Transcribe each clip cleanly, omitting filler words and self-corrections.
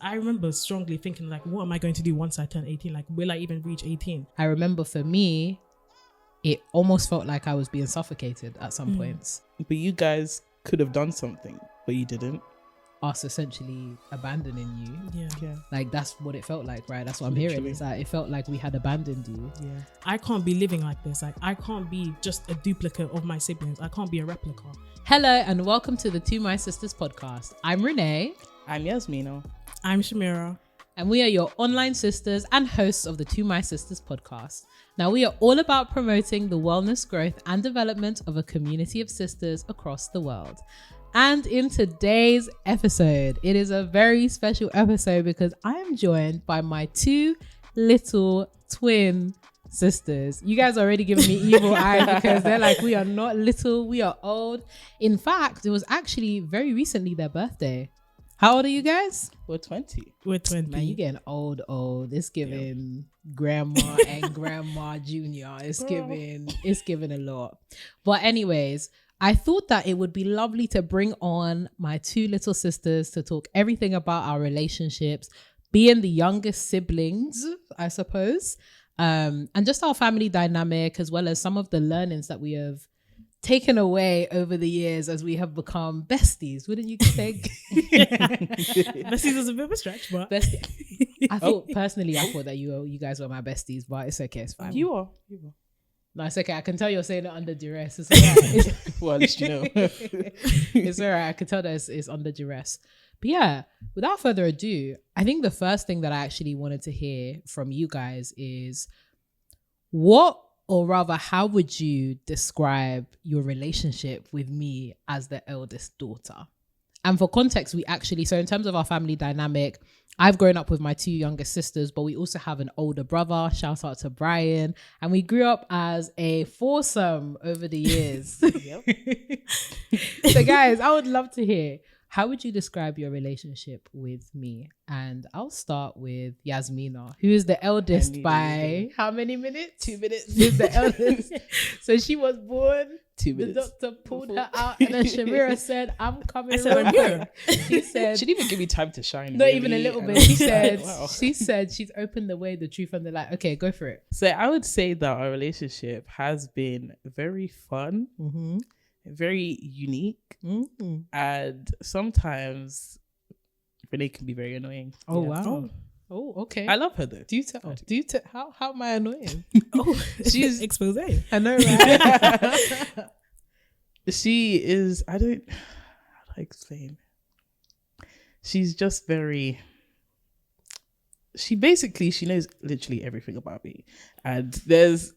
I remember strongly thinking like, what am I going to do once I turn 18? Like, will I even reach 18? I remember for me, it almost felt like I was being suffocated at some points. But you guys could have done something, but you didn't. Us essentially abandoning you. Yeah. Like, that's what it felt like, right? That's what I'm hearing, is that it felt like we had abandoned you. Yeah. I can't be living like this. Like, I can't be just a duplicate of my siblings. I can't be a replica. Hello and welcome to the To My Sisters podcast. I'm Renée. I'm Yasmina. I'm Shamira. And we are your online sisters and hosts of the To My Sisters podcast. Now, we are all about promoting the wellness, growth, and development of a community of sisters across the world. And in today's episode, it is a very special episode because I am joined by my two little twin sisters. You guys are already giving me evil eyes because they're like, we are not little, we are old. In fact, it was actually very recently their birthday. How old are you guys? We're 20. We're 20. Man, you getting old. It's giving grandma and grandma junior. It's giving a lot. But anyways, I thought that it would be lovely to bring on my two little sisters to talk everything about our relationships, being the youngest siblings, I suppose, and just our family dynamic, as well as some of the learnings that we have taken away over the years as we have become besties, wouldn't you think? Besties is a bit of a stretch, but I thought that you guys were my besties, but it's okay, it's fine. You are. No, it's okay. I can tell you're saying it under duress. It's all right. Well, at least you know. It's all right. I can tell that it's under duress. But yeah, without further ado, I think the first thing that I actually wanted to hear from you guys is how would you describe your relationship with me as the eldest daughter? And for context, so in terms of our family dynamic, I've grown up with my two youngest sisters, but we also have an older brother, shout out to Brian. And we grew up as a foursome over the years. So guys, I would love to hear, how would you describe your relationship with me? And I'll start with Yasmina, who is the eldest by how many minutes? 2 minutes. Who's the eldest? So she was born. 2 minutes. The doctor pulled her out, and then Shamira said, "I'm coming." I said, "I'm here." She said, she didn't even give me time to shine. not really. even a little bit. And She said, wow. she's opened the way, the truth, and the light. Okay, go for it. So I would say that our relationship has been very fun, very unique, and sometimes Renée can be very annoying. Oh Yeah. wow. Oh, okay. I love her though. Do you tell? How am I annoying? Oh, she's expose. I know, right? She is, how do I explain? She's just she knows literally everything about me. And there's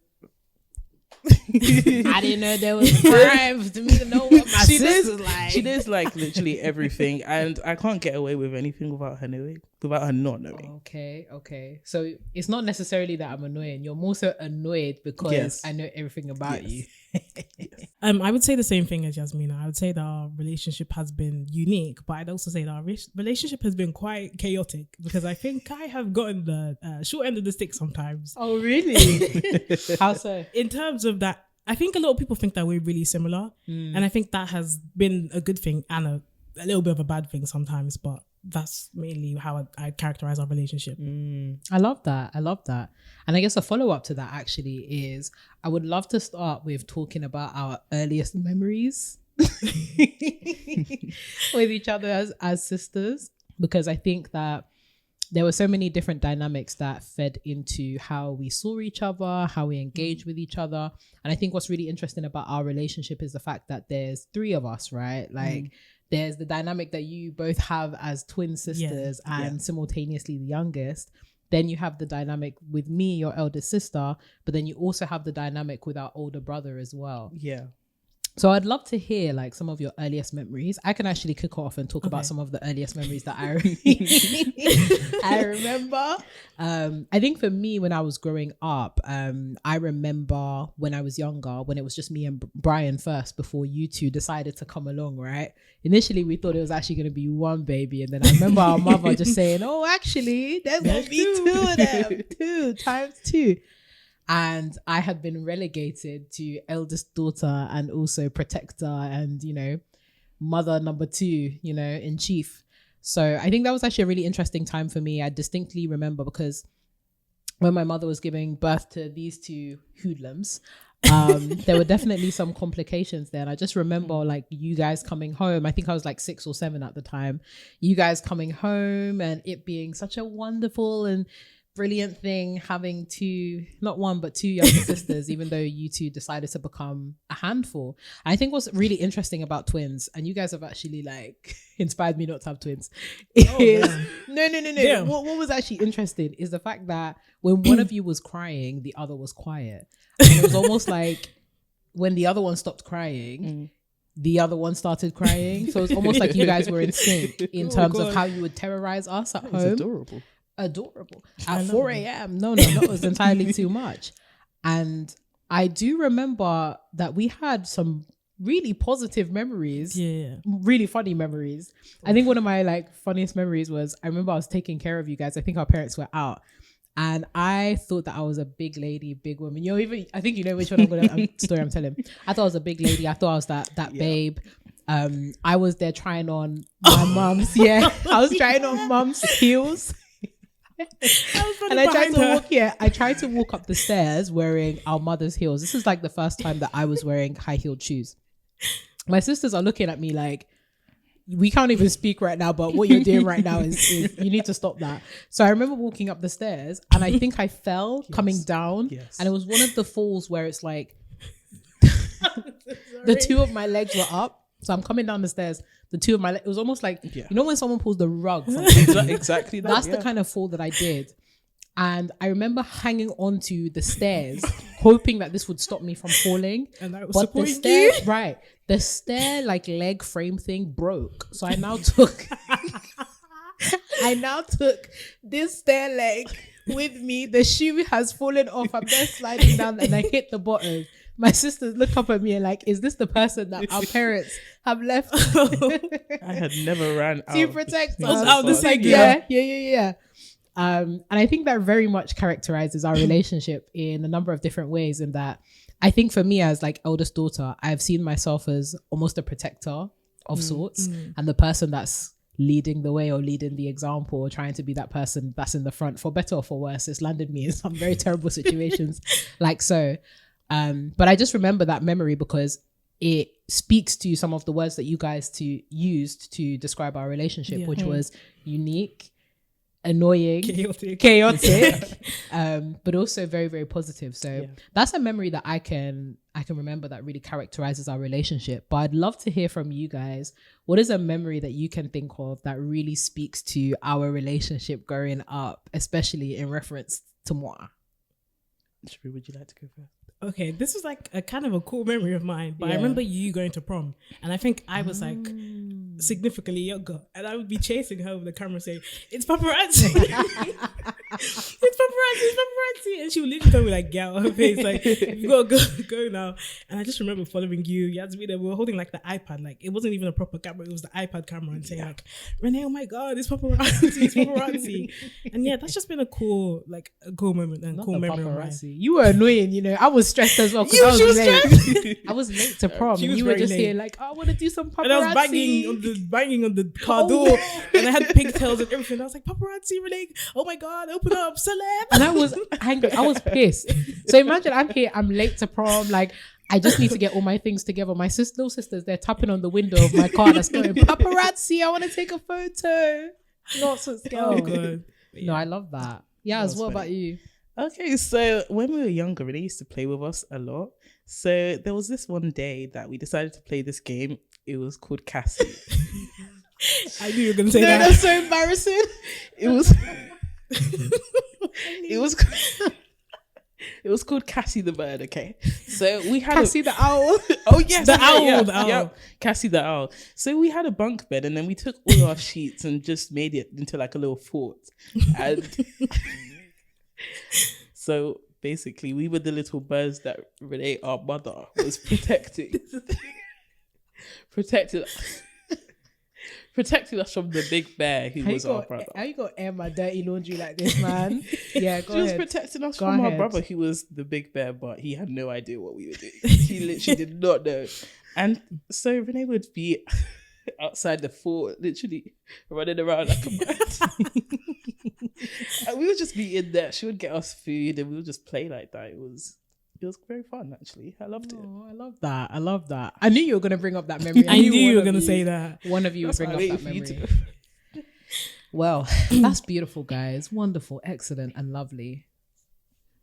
I didn't know there was time for me to know what my sister's like. She knows like literally everything, and I can't get away with anything without her not knowing. Okay. So it's not necessarily that I'm annoying. You're more so annoyed because I know everything about you. Yes. I would say the same thing as Yasmina. I would say that our relationship has been unique, but I'd also say that our relationship has been quite chaotic because I think I have gotten the short end of the stick sometimes. Oh, really? How so? In terms of that, I think a lot of people think that we're really similar, and I think that has been a good thing and a little bit of a bad thing sometimes, but that's mainly how I characterize our relationship. I love that. And I guess a follow-up to that actually is, I would love to start with talking about our earliest memories with each other as sisters, because I think that there were so many different dynamics that fed into how we saw each other, how we engage with each other. And I think what's really interesting about our relationship is the fact that there's three of us, right? Like there's the dynamic that you both have as twin sisters and simultaneously the youngest. Then you have the dynamic with me, your eldest sister, but then you also have the dynamic with our older brother as well. Yeah. So I'd love to hear like some of your earliest memories. I can actually kick off and talk about some of the earliest memories that I remember. I think for me, when I was growing up, I remember when I was younger, when it was just me and Brian first before you two decided to come along, right? Initially, we thought it was actually going to be one baby. And then I remember our mother just saying, oh, actually, there's going to be two of them, 2 times 2. And I had been relegated to eldest daughter and also protector and, mother number 2, in chief. So I think that was actually a really interesting time for me. I distinctly remember because when my mother was giving birth to these two hoodlums, there were definitely some complications there. And I just remember like you guys coming home. I think I was like 6 or 7 at the time. You guys coming home and it being such a wonderful and brilliant thing having not one but two younger sisters, even though you two decided to become a handful. I think what's really interesting about twins, and you guys have actually like inspired me not to have twins, is no. Yeah. What was actually interesting is the fact that when one of you was crying, the other was quiet. And it was almost like when the other one stopped crying, the other one started crying. So it was almost like you guys were in sync in terms of how you would terrorize us at home. Adorable at 4 a.m. No, that was entirely too much. And I do remember that we had some really positive memories, really funny memories. I think one of my like funniest memories was I remember I was taking care of you guys. I think our parents were out, and I thought that I was a big lady, big woman. I think you know which one story I'm telling. I thought I was a big lady. I thought I was that babe. I was there trying on my mum's. I was trying on mum's heels. And I tried to walk up the stairs wearing our mother's heels. This is like the first time that I was wearing high-heeled shoes. My sisters are looking at me like, we can't even speak right now, but what you're doing right now is you need to stop that. So I remember walking up the stairs and I think I fell coming down, and it was one of the falls where it's like the two of my legs were up. So I'm coming down the stairs, the two of my legs, it was almost like, you know when someone pulls the rug from exactly that, that's the kind of fall that I did. And I remember hanging onto the stairs hoping that this would stop me from falling. And that was but the stair, right, the stair like leg frame thing broke. So I now took this stair leg with me. The shoe has fallen off. I'm there sliding down and I hit the bottom. My sisters look up at me and like, is this the person that our parents have left? I had never ran out to protect us. Out the side, yeah. And I think that very much characterizes our relationship in a number of different ways. In that, I think for me as like eldest daughter, I've seen myself as almost a protector of sorts, and the person that's leading the way or leading the example or trying to be that person that's in the front, for better or for worse. It's landed me in some very terrible situations like so. But I just remember that memory because it speaks to some of the words that you guys used to describe our relationship, which was unique, annoying, chaotic, but also very, very positive. So that's a memory that I can remember that really characterizes our relationship. But I'd love to hear from you guys. What is a memory that you can think of that really speaks to our relationship growing up, especially in reference to moi? Shamira, would you like to go first? Okay, this was like a kind of a cool memory of mine, but I remember you going to prom, and I think I was like significantly younger, and I would be chasing her with the camera saying, "It's paparazzi, it's paparazzi," and she would literally tell me like, "Get out of her face, like you gotta go now." And I just remember following you, Yasmina. We were holding like the iPad, like it wasn't even a proper camera; it was the iPad camera, and saying like, "Renée, oh my god, it's paparazzi," and that's just been a cool moment and Not cool the memory of mine. paparazzi. You were annoying, I was stressed as well because I was late. I was late to prom. She And was you were very just late. here like, I want to do some paparazzi. And I was banging on the car door, and I had pigtails and everything. I was like, "Paparazzi, Renée! Oh my god, open up, celeb!" And I was angry. I was pissed. So imagine I'm here. I'm late to prom. Like I just need to get all my things together. My little sisters, they're tapping on the window of my car that's going, "Paparazzi! I want to take a photo." Not so scared. Oh god. No, I love that. Yes. What about you? Okay, so when we were younger, Renée used to play with us a lot. So there was this one day that we decided to play this game. It was called Cassie. I knew you were gonna say No, that. that's so embarrassing. It was called Cassie the Bird. Okay, so we had Cassie the owl. Oh yes, The owl. Yeah, Cassie the owl. So we had a bunk bed, and then we took all our sheets and just made it into like a little fort. And so basically, we were the little birds that Renée, our mother, was protecting us from the big bear who was our brother. How you got air my dirty laundry like this, man? Yeah, go She was ahead. protecting us Go from our ahead. brother who was the big bear, but he had no idea what we were doing. He literally did not know. And so Renée would be outside the fort, literally running around like a mad. And we would just be in there. She would get us food and we would just play like that. It was very fun, actually. I loved it. Oh, I love that. I knew you were going to bring up that memory. I knew you were going to say that. One of you would That's bring why I up that waited for you memory. to- Well, that's beautiful, guys. Wonderful, excellent, and lovely.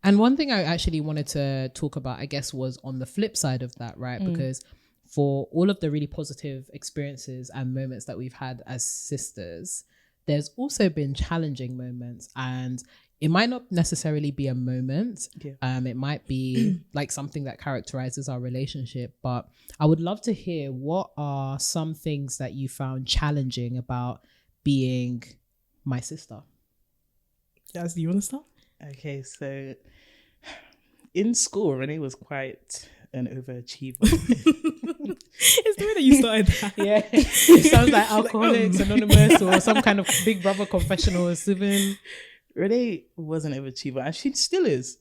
And one thing I actually wanted to talk about, I guess, was on the flip side of that, right? Because for all of the really positive experiences and moments that we've had as sisters, there's also been challenging moments, and it might not necessarily be a moment. Yeah. It might be like something that characterizes our relationship, but I would love to hear what are some things that you found challenging about being my sister. Yes, do you want to start? Okay, so in school, Renée was quite an overachiever. It's the way that you started that. Yeah, it sounds like Alcoholics Anonymous or some kind of Big Brother confessional or something. Renée was an overachiever, and she still is.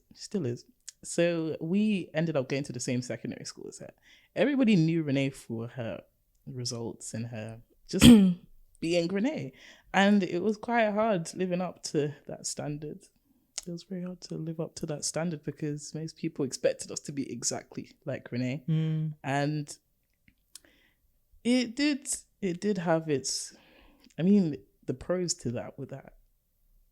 So we ended up going to the same secondary school as her. Everybody knew Renée for her results and her just being Renée. And it was quite hard living up to that standard. It was very hard to live up to that standard because most people expected us to be exactly like Renée. And it did have its, I mean, the pros to that were that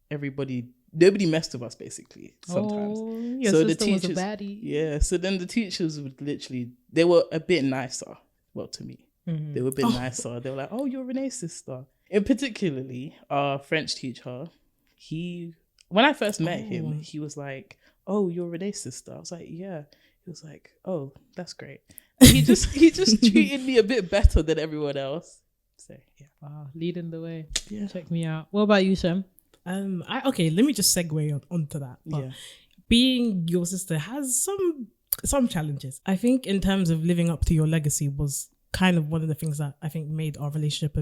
nobody messed with us basically sometimes. Oh, your So sister the was a teachers, baddie. yeah. So then the teachers would literally, they were a bit nicer. Well, to me, they were a bit nicer. They were like, "Oh, you're Renée's sister." And particularly our French teacher, when I first met him, he was like, "Oh, you're Renée's sister." I was like, "Yeah." He was like, "Oh, that's great." And he just treated me a bit better than everyone else. So yeah. Wow, leading the way. Yeah. Check me out. What about you, Shem? Okay, let me just segue onto that. But Yeah. being your sister has some challenges. I think in terms of living up to your legacy was kind of one of the things that I think made our relationship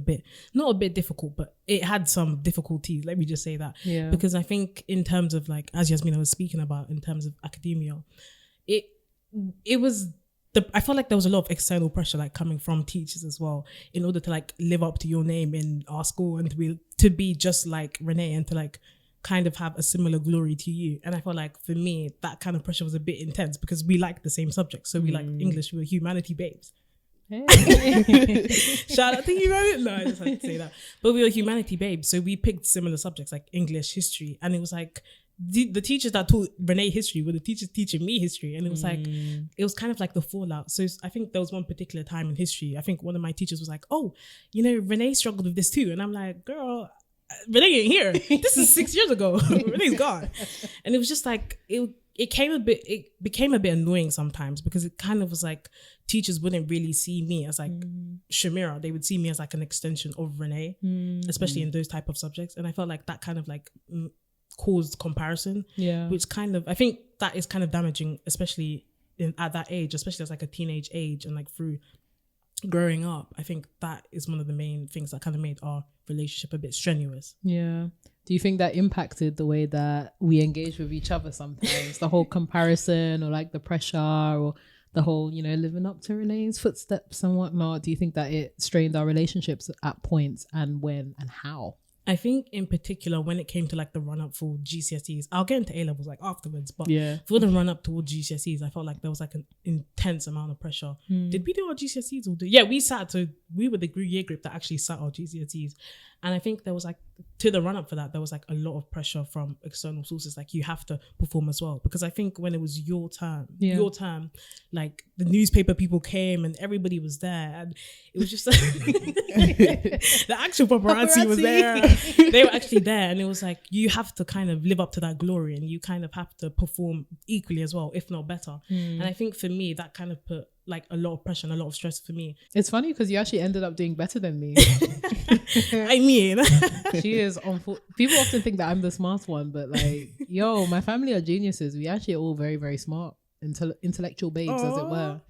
not a bit difficult, but it had some difficulties. Let me just say that. Yeah. Because I think in terms of like, as Yasmina was speaking about, in terms of academia, it was I felt like there was a lot of external pressure like coming from teachers as well in order to like live up to your name in our school and to be just like Renée and to like kind of have a similar glory to you. And I felt like for me that kind of pressure was a bit intense because we liked the same subject. So we liked English, we were humanity babes. Hey. Shout out to you, right? No, I just had to say that. But we were humanity babes, so we picked similar subjects like English, history, and it was like the teachers that taught Renée history were the teachers teaching me history, and it was like it was kind of like the fallout. So I think there was one particular time in history. I think one of my teachers was like, "Oh, you know, Renée struggled with this too," and I'm like, "Girl, Renée ain't here. This is 6 years ago. Renée's gone," and it was just like it became a bit annoying sometimes because it kind of was like teachers wouldn't really see me as like Shamira. They would see me as like an extension of Renée, especially in those type of subjects. And I felt like that kind of like caused comparison, which kind of, I think that is kind of damaging, especially at that age, especially as like a teenage age and like through growing up. I think that is one of the main things that kind of made our relationship a bit strenuous. Yeah. Do you think that impacted the way that we engage with each other sometimes? The whole comparison or like the pressure or the whole, you know, living up to Renée's footsteps and whatnot. Do you think that it strained our relationships at points, and when and how? I think in particular when it came to like the run up for GCSEs, I'll get into A-levels like afterwards, but for the run up towards GCSEs, I felt like there was like an intense amount of pressure. Did we do our GCSEs or we were the year group that actually sat our GCSEs. And I think there was like, to the run up for that, there was like a lot of pressure from external sources. Like you have to perform as well. Because I think when it was your turn, like the newspaper people came and everybody was there. And it was just like, the actual paparazzi was there. They were actually there. And it was like, you have to kind of live up to that glory and you kind of have to perform equally as well, if not better. And I think for me, that kind of put like a lot of pressure and a lot of stress for me. It's funny because you actually ended up doing better than me. I mean, she is on. People often think that I'm the smart one, but like, yo, my family are geniuses. We actually are all very, very smart, intellectual babes, as it were.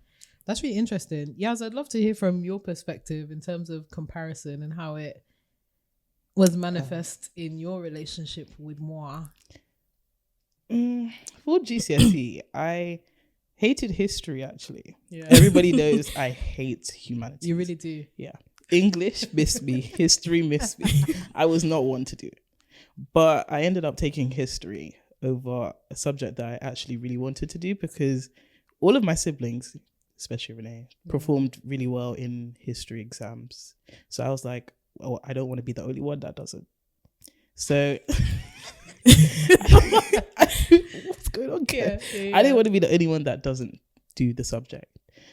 That's really interesting. Yaz, I'd love to hear from your perspective in terms of comparison and how it was manifest in your relationship with moi. For GCSE, I hated history actually. Yeah. Everybody knows I hate humanities. You really do. Yeah. English missed me. History missed me. I was not one to do it. But I ended up taking history over a subject that I actually really wanted to do because all of my siblings, especially Renee, performed really well in history exams. So I was like, oh, I don't want to be the only one that doesn't. So what's going on here? I didn't want to be the only one that doesn't do the subject.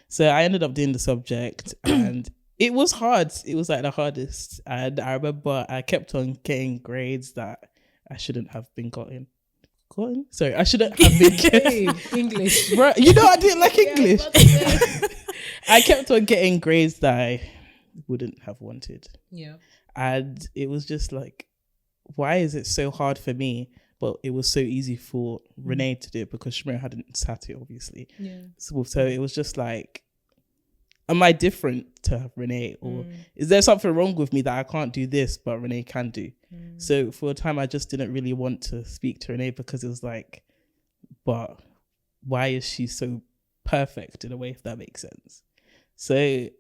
So I ended up doing the subject and it was hard. It was like the hardest. And I remember I kept on getting grades that I shouldn't have been gotten. Sorry, I shouldn't have been getting English. Bro, you know I didn't like English. I kept on getting grades that I wouldn't have wanted. Yeah. And it was just like, why is it so hard for me? But it was so easy for Renee to do it because Shamira hadn't sat it, obviously. Yeah. So it was just like, am I different to Renee? Or is there something wrong with me that I can't do this, but Renee can do? So for a time, I just didn't really want to speak to Renee because it was like, but why is she so perfect in a way, if that makes sense? So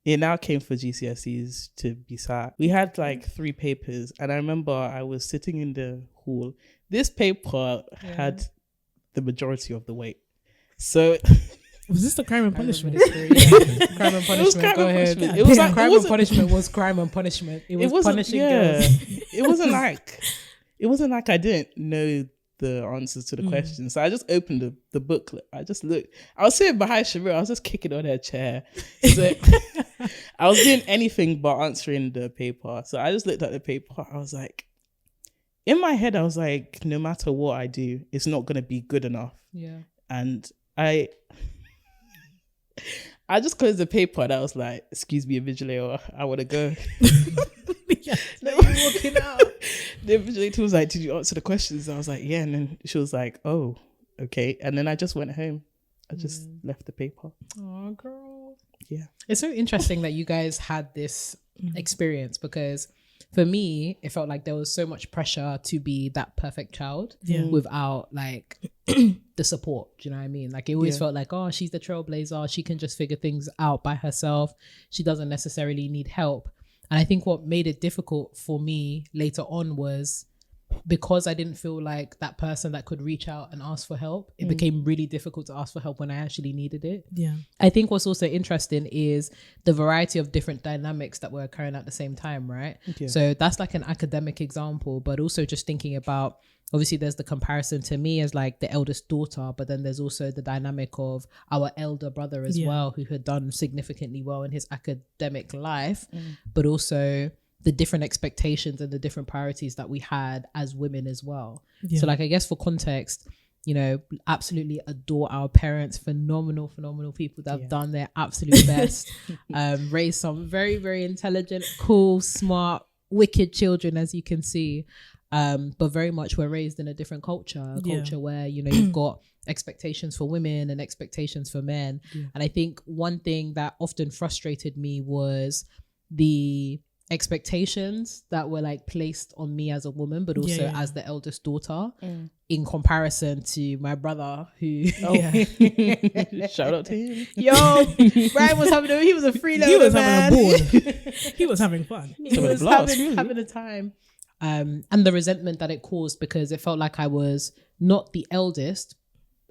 it now came for GCSEs to be sat. We had like 3 papers and I remember I was sitting in the hall. This paper had the majority of the weight. So was this the crime and punishment? Crime and punishment. Go ahead. It was like crime and punishment was crime and punishment. It was punishing girls. It wasn't like I didn't know the answers to the questions. So I just opened the booklet. I just looked. I was sitting behind Shamira. I was just kicking on her chair. So I was doing anything but answering the paper. So I just looked at the paper. I was like, in my head, I was like, no matter what I do, it's not going to be good enough. Yeah. And I just closed the paper and I was like, excuse me, invigilator, I want to go. No, you're walking out. The invigilator was like, did you answer the questions? I was like, yeah. And then she was like, oh, okay. And then I just went home. I just left the paper. Oh, girl. Yeah. It's so interesting that you guys had this experience because for me, it felt like there was so much pressure to be that perfect child without like the support. Do you know what I mean? Like it always felt like, oh, she's the trailblazer. She can just figure things out by herself. She doesn't necessarily need help. And I think what made it difficult for me later on was because I didn't feel like that person that could reach out and ask for help, it became really difficult to ask for help when I actually needed it. Yeah. I think what's also interesting is the variety of different dynamics that were occurring at the same time, right? Yeah. So that's like an academic example, but also just thinking about, obviously there's the comparison to me as like the eldest daughter, but then there's also the dynamic of our elder brother as well, who had done significantly well in his academic life, but also the different expectations and the different priorities that we had as women as well. Yeah. So like, I guess for context, you know, absolutely adore our parents, phenomenal people that have done their absolute best, raised some very, very intelligent, cool, smart, wicked children, as you can see. But very much we're raised in a different culture, a culture where, you know, you've got expectations for women and expectations for men. Yeah. And I think one thing that often frustrated me was the expectations that were like placed on me as a woman, but also as the eldest daughter in comparison to my brother who shout out to him. Yo, Brian was he was a freeloader, he was man. having a ball. He was having fun. He was having a time. And the resentment that it caused because it felt like I was not the eldest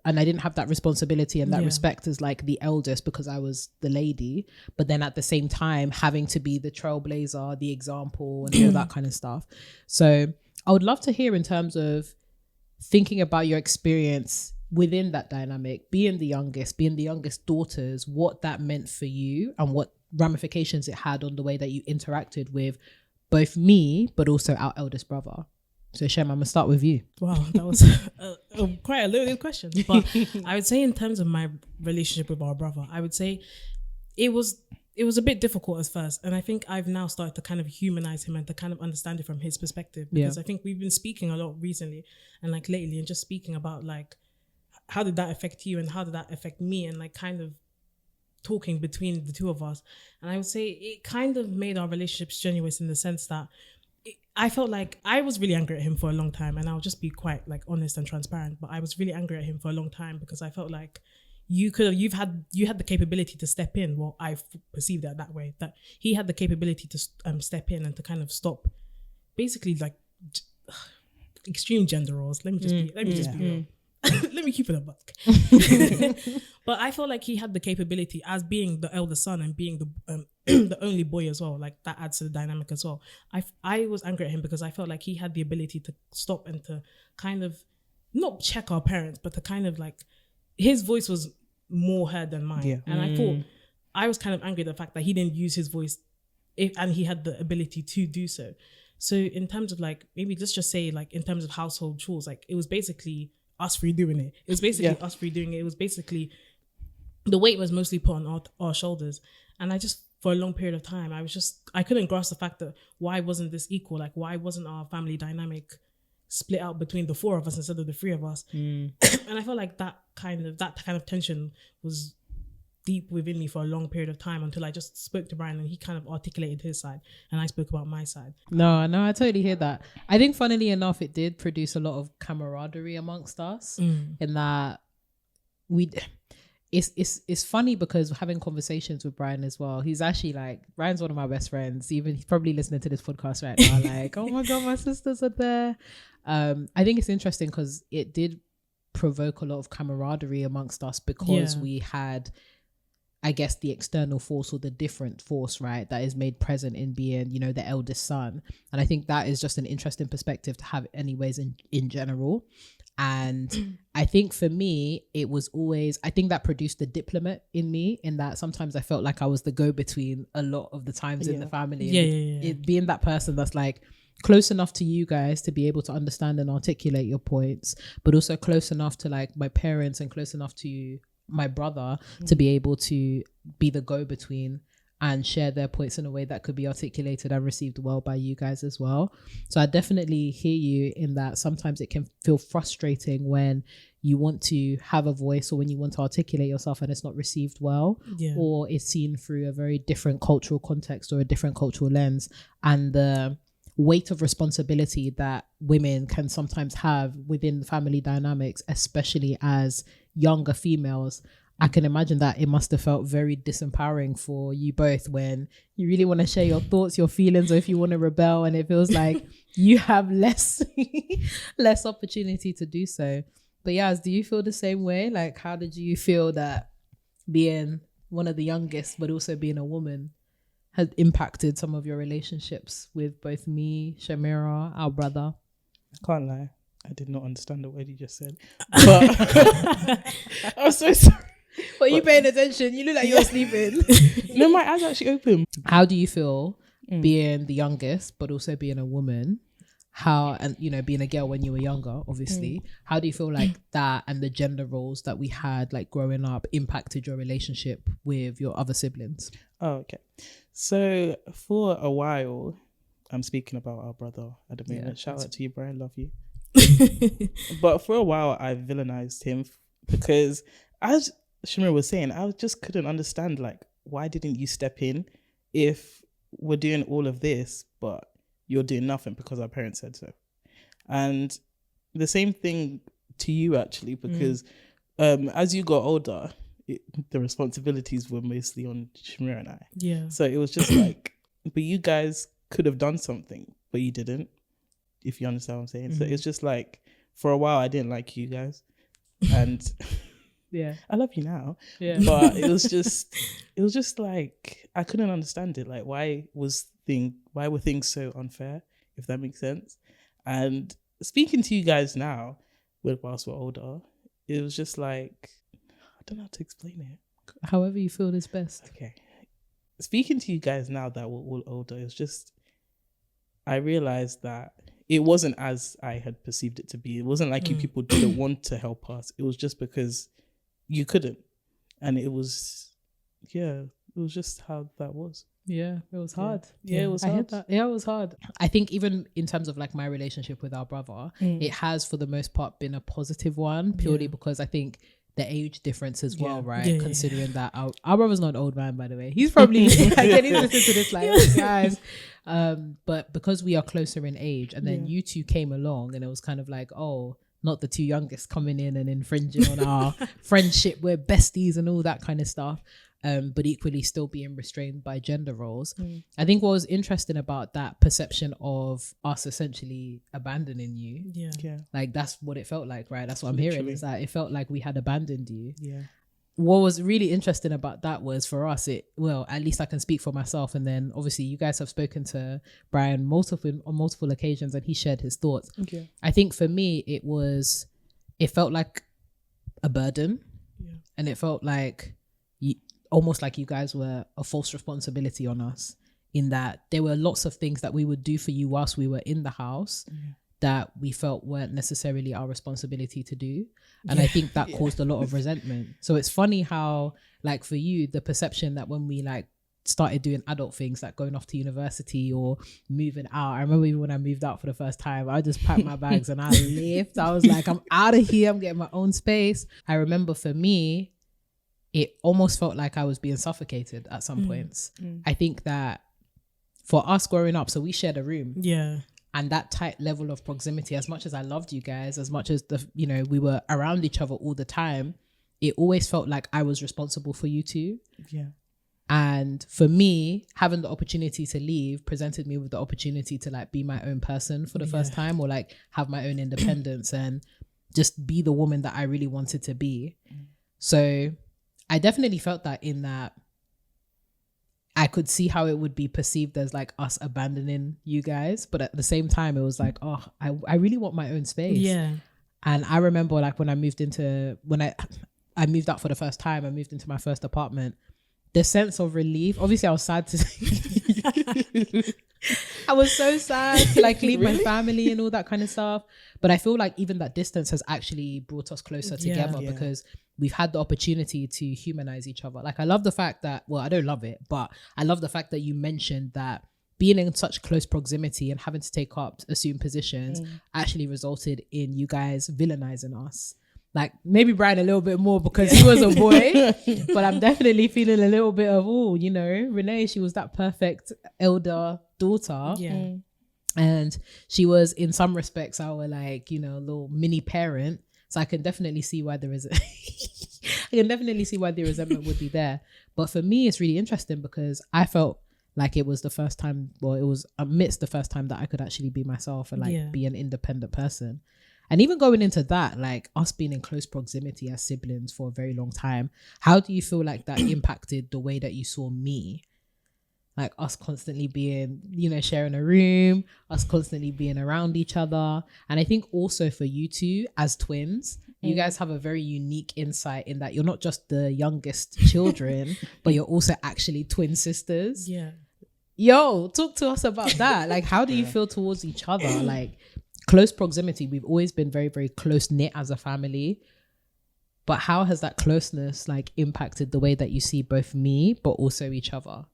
and I didn't have that responsibility and that respect as like the eldest because I was the lady, but then at the same time having to be the trailblazer, the example and all that kind of stuff. So I would love to hear in terms of thinking about your experience within that dynamic, being the youngest daughters, what that meant for you and what ramifications it had on the way that you interacted with both me, but also our eldest brother. So Shem, I'm gonna start with you. Wow, that was quite a loaded question. But I would say in terms of my relationship with our brother, I would say it was a bit difficult at first. And I think I've now started to kind of humanize him and to kind of understand it from his perspective. Because I think we've been speaking a lot recently and like lately and just speaking about like, how did that affect you and how did that affect me? And like kind of talking between the two of us. And I would say it kind of made our relationship strenuous in the sense that I felt like I was really angry at him for a long time, and I'll just be quite like honest and transparent, but I was really angry at him for a long time because I felt like, you had the capability to step in. Well, I perceived it that way, that he had the capability to step in and to kind of stop, basically like extreme gender roles. Let me just be real. Let me keep it a buck. But I felt like he had the capability, as being the eldest son and being the the only boy as well. Like that adds to the dynamic as well. I was angry at him because I felt like he had the ability to stop and to kind of not check our parents, but to kind of like, his voice was more heard than mine. Yeah. And I thought, I was kind of angry at the fact that he didn't use his voice and he had the ability to do so. So in terms of like, maybe let's just say like in terms of household chores, like it was basically us three doing it. It was basically us three doing it. It was basically, the weight was mostly put on our shoulders. And I just, for a long period of time, I couldn't grasp the fact that why wasn't this equal? Like why wasn't our family dynamic split out between the four of us instead of the three of us? And I felt like that kind of tension was deep within me for a long period of time, until I just spoke to Brian and he kind of articulated his side and I spoke about my side. No, I totally hear that. I think funnily enough, it did produce a lot of camaraderie amongst us in that it's funny because having conversations with Brian as well, he's actually like, Brian's one of my best friends. Even he's probably listening to this podcast right now, like, oh my God, my sisters are there. I think it's interesting because it did provoke a lot of camaraderie amongst us because we had, I guess, the external force or the different force, right, that is made present in being, you know, the eldest son. And I think that is just an interesting perspective to have anyways in general. And I think for me, it was always, I think that produced the diplomat in me, in that sometimes I felt like I was the go-between a lot of the times in the family. It being that person that's like close enough to you guys to be able to understand and articulate your points, but also close enough to like my parents and close enough to my brother to be able to be the go-between and share their points in a way that could be articulated and received well by you guys as well. So I definitely hear you in that sometimes it can feel frustrating when you want to have a voice or when you want to articulate yourself and it's not received well, or it's seen through a very different cultural context or a different cultural lens, and the weight of responsibility that women can sometimes have within family dynamics, especially as younger females. I can imagine that it must have felt very disempowering for you both when you really want to share your thoughts, your feelings, or if you want to rebel and it feels like you have less opportunity to do so. But Yaz, do you feel the same way? Like, how did you feel that being one of the youngest but also being a woman has impacted some of your relationships with both me, Shamira, our brother? I can't lie, I did not understand the word you just said, but I'm so sorry. Were you paying attention? You look like you were sleeping. No, my eyes are actually open. How do you feel being the youngest but also being a woman? How, and you know, being a girl when you were younger, obviously, how do you feel like that and the gender roles that we had like growing up impacted your relationship with your other siblings? Oh, okay. So for a while, I'm speaking about our brother at the moment. Shout out to you, Brian, love you. But for a while I villainized him because, as Shamira was saying, I just couldn't understand, like, why didn't you step in if we're doing all of this but you're doing nothing because our parents said so? And the same thing to you actually, because as you got older, the responsibilities were mostly on Shamira and I. Yeah. So it was just like, but you guys could have done something, but you didn't, if you understand what I'm saying. So it's just like, for a while I didn't like you guys, and yeah, I love you now. Yeah. But it was just like, I couldn't understand it. Like, why were things so unfair, if that makes sense? And speaking to you guys now, whilst we're older, it was just like, I don't know how to explain it. However you feel is best. Okay. Speaking to you guys now that we're all older, it's just, I realized that it wasn't as I had perceived it to be. It wasn't like you people didn't want to help us. It was just because you couldn't. And it was just how that was. Yeah, it was hard. Yeah, it was hard. I heard that. Yeah, it was hard. I think even in terms of like my relationship with our brother, it has for the most part been a positive one, purely because I think the age difference as well, right? Yeah, considering that our brother's not an old man, by the way. He's probably getting to listen to this like, guys. But because we are closer in age, and then you two came along, and it was kind of like, oh, not the two youngest coming in and infringing on our friendship. We're besties and all that kind of stuff. But equally still being restrained by gender roles. I think what was interesting about that perception of us essentially abandoning you, like that's what it felt like, right? That's what I'm hearing, is that it felt like we had abandoned you. What was really interesting about that was, for us, at least I can speak for myself, and then obviously you guys have spoken to Brian on multiple occasions and he shared his thoughts. I think for me it felt like a burden, and it felt like almost like you guys were a false responsibility on us, in that there were lots of things that we would do for you whilst we were in the house that we felt weren't necessarily our responsibility to do. And I think that caused a lot of resentment. So it's funny how, like, for you, the perception that when we like started doing adult things like going off to university or moving out, I remember even when I moved out for the first time, I just packed my bags and I left. I was like, I'm out of here, I'm getting my own space. I remember for me, it almost felt like I was being suffocated at some points. I think that for us growing up, so we shared a room. And that tight level of proximity, as much as I loved you guys, as much as we were around each other all the time, it always felt like I was responsible for you two. And for me, having the opportunity to leave presented me with the opportunity to like be my own person for the first time, or like have my own independence and just be the woman that I really wanted to be. So I definitely felt that, in that I could see how it would be perceived as like us abandoning you guys. But at the same time, it was like, oh, I really want my own space. And I remember like when I moved out for the first time, I moved into my first apartment, the sense of relief, obviously I was sad to I was so sad to like leave my family and all that kind of stuff. But I feel like even that distance has actually brought us closer together because we've had the opportunity to humanize each other. Like I love the fact that, well, I don't love it, but I love the fact that you mentioned that being in such close proximity and having to take up assumed positions actually resulted in you guys villainizing us. Like maybe Brian a little bit more because he was a boy, but I'm definitely feeling a little bit of, Renée, she was that perfect elder daughter. And she was in some respects our like, little mini parent. So I can definitely see why there is why the resentment would be there. But for me, it's really interesting because I felt like it was the first time, well, it was amidst the first time that I could actually be myself and like be an independent person. And even going into that, like us being in close proximity as siblings for a very long time, how do you feel like that impacted the way that you saw me? Like us constantly being, sharing a room, us constantly being around each other. And I think also for you two as twins, you guys have a very unique insight in that you're not just the youngest children, but you're also actually twin sisters. Yo, talk to us about that. Like, how do you feel towards each other? Like, close proximity, we've always been very, very close knit as a family. But how has that closeness like impacted the way that you see both me, but also each other?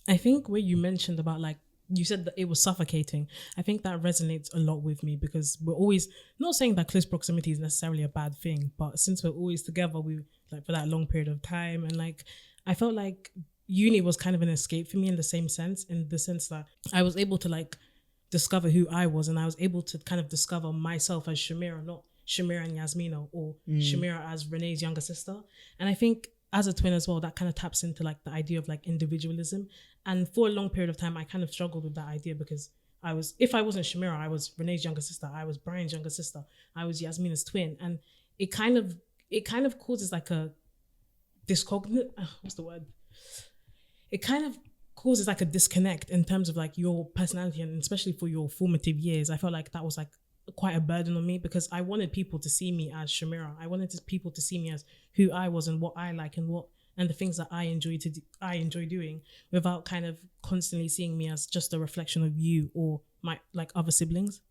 I think what you mentioned about like, you said that it was suffocating. I think that resonates a lot with me because we're always, not saying that close proximity is necessarily a bad thing, but since we're always together, we like for that long period of time. And like, I felt like uni was kind of an escape for me in the sense that I was able to like discover who I was, and I was able to kind of discover myself as Shamira, not Shamira and Yasmina, or Shamira as Renée's younger sister. And I think as a twin as well, that kind of taps into like the idea of like individualism. And for a long period of time, I kind of struggled with that idea because if I wasn't Shamira, I was Renée's younger sister, I was Brian's younger sister, I was Yasmina's twin. And it kind of causes like a it kind of causes like a disconnect in terms of like your personality, and especially for your formative years. I felt like that was like quite a burden on me because I wanted people to see me as Shamira. I wanted people to see me as who I was and what I like and the things that I enjoy doing, without kind of constantly seeing me as just a reflection of you or my like other siblings.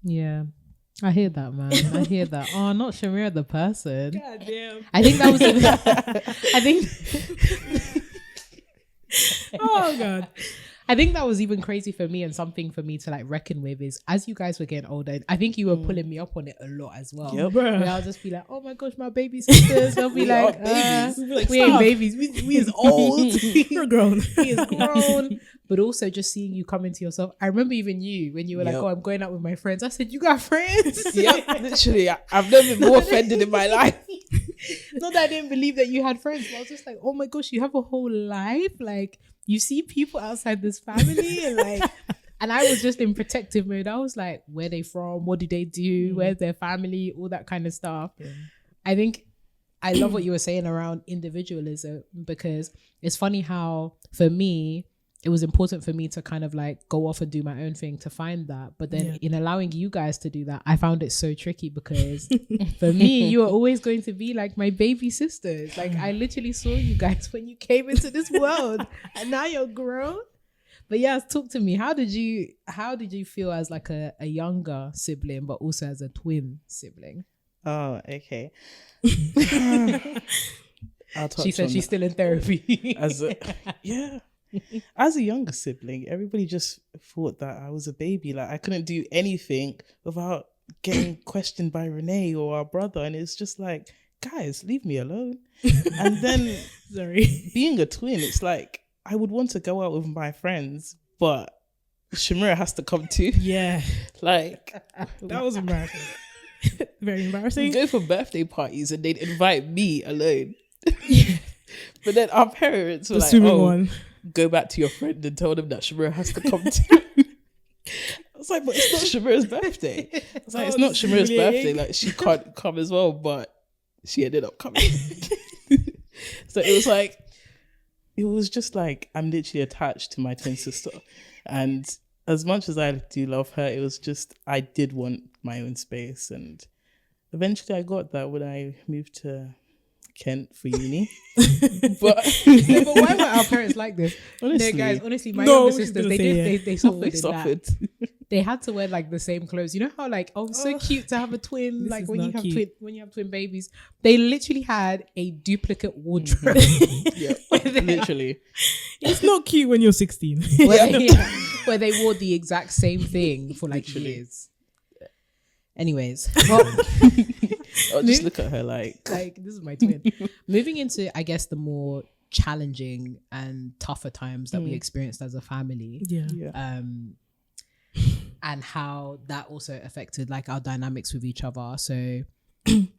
Yeah, I hear that, man. I hear that. Oh, not Shamira the person. God damn. I think that was. Oh God. I think that was even crazy for me, and something for me to like reckon with is as you guys were getting older, I think you were pulling me up on it a lot as well. Yep. Where I'll just be like, oh my gosh, my baby sisters. They'll be like, we ain't babies. We is old. We're grown. He is grown. But also just seeing you come into yourself. I remember even you when you were like, oh, I'm going out with my friends. I said, you got friends? Yep, literally. I've never been more offended in my life. Not that I didn't believe that you had friends, but I was just like, oh my gosh, you have a whole life. Like, you see people outside this family, and like, and I was just in protective mode. I was like, where they from? What do they do? Where's their family? All that kind of stuff. Yeah. I think I love what you were saying around individualism, because it's funny how for me, it was important for me to kind of like go off and do my own thing to find that. But then in allowing you guys to do that, I found it so tricky, because for me, you were always going to be like my baby sisters. Like, I literally saw you guys when you came into this world, and now you're grown. But yeah, talk to me. How did you feel as like a younger sibling, but also as a twin sibling? Oh, okay. She said she's still in therapy. As a younger sibling, everybody just thought that I was a baby. Like, I couldn't do anything without getting questioned by Renée or our brother. And it's just like, guys, leave me alone. And then being a twin, it's like, I would want to go out with my friends, but Shamira has to come too. Yeah. Like, that was embarrassing. Very embarrassing. We go for birthday parties and they'd invite me alone. Yeah. But then our parents were like, go back to your friend and tell them that Shamira has to come too. I was like, but it's not Shamira's birthday. I was like, it's not Shamira's birthday. Like, she can't come as well, but she ended up coming. So it was just like, I'm literally attached to my twin sister. And as much as I do love her, it was just, I did want my own space. And eventually I got that when I moved to Kent for uni. but why were our parents like this? Honestly, no, guys, honestly, my younger sisters, they suffered. They had to wear like the same clothes. You know how like, so cute to have a twin. Like when you have twin babies, they literally had a duplicate wardrobe. Yeah, literally. It's not cute when you're 16. Where they wore the exact same thing for like years. Anyways, well, I'll just look at her like this is my twin. Moving into, I guess, the more challenging and tougher times that we experienced as a family. Yeah. And how that also affected like our dynamics with each other. So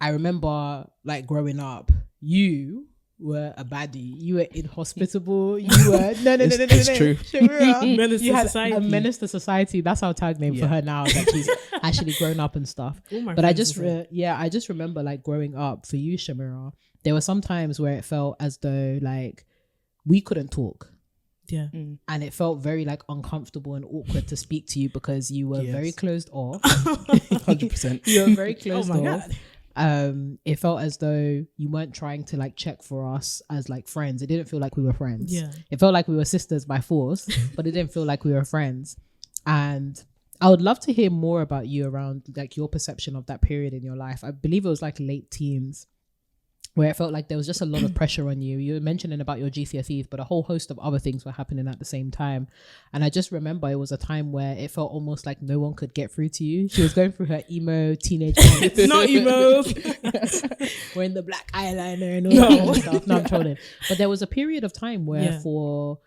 I remember like growing up, you were a baddie. You were inhospitable. You were It's true. Shamira, menace you to had society. a menace to society. That's our tag name for her now. That she's actually grown up and stuff. But I just I just remember like growing up for you, Shamira, there were some times where it felt as though like we couldn't talk. Yeah. And it felt very like uncomfortable and awkward to speak to you because you were very closed off. 100%. You were very closed off. God. It felt as though you weren't trying to like check for us as like friends. It didn't feel like we were friends. Yeah. It felt like we were sisters by force, but it didn't feel like we were friends. And I would love to hear more about you around like your perception of that period in your life. I believe it was like late teens, where it felt like there was just a lot of pressure on you. You were mentioning about your GCSEs, but a whole host of other things were happening at the same time. And I just remember it was a time where it felt almost like no one could get through to you. She was going through her emo teenage months. Not emos. Wearing the black eyeliner and all that kind of stuff. No, I'm trolling. But there was a period of time where for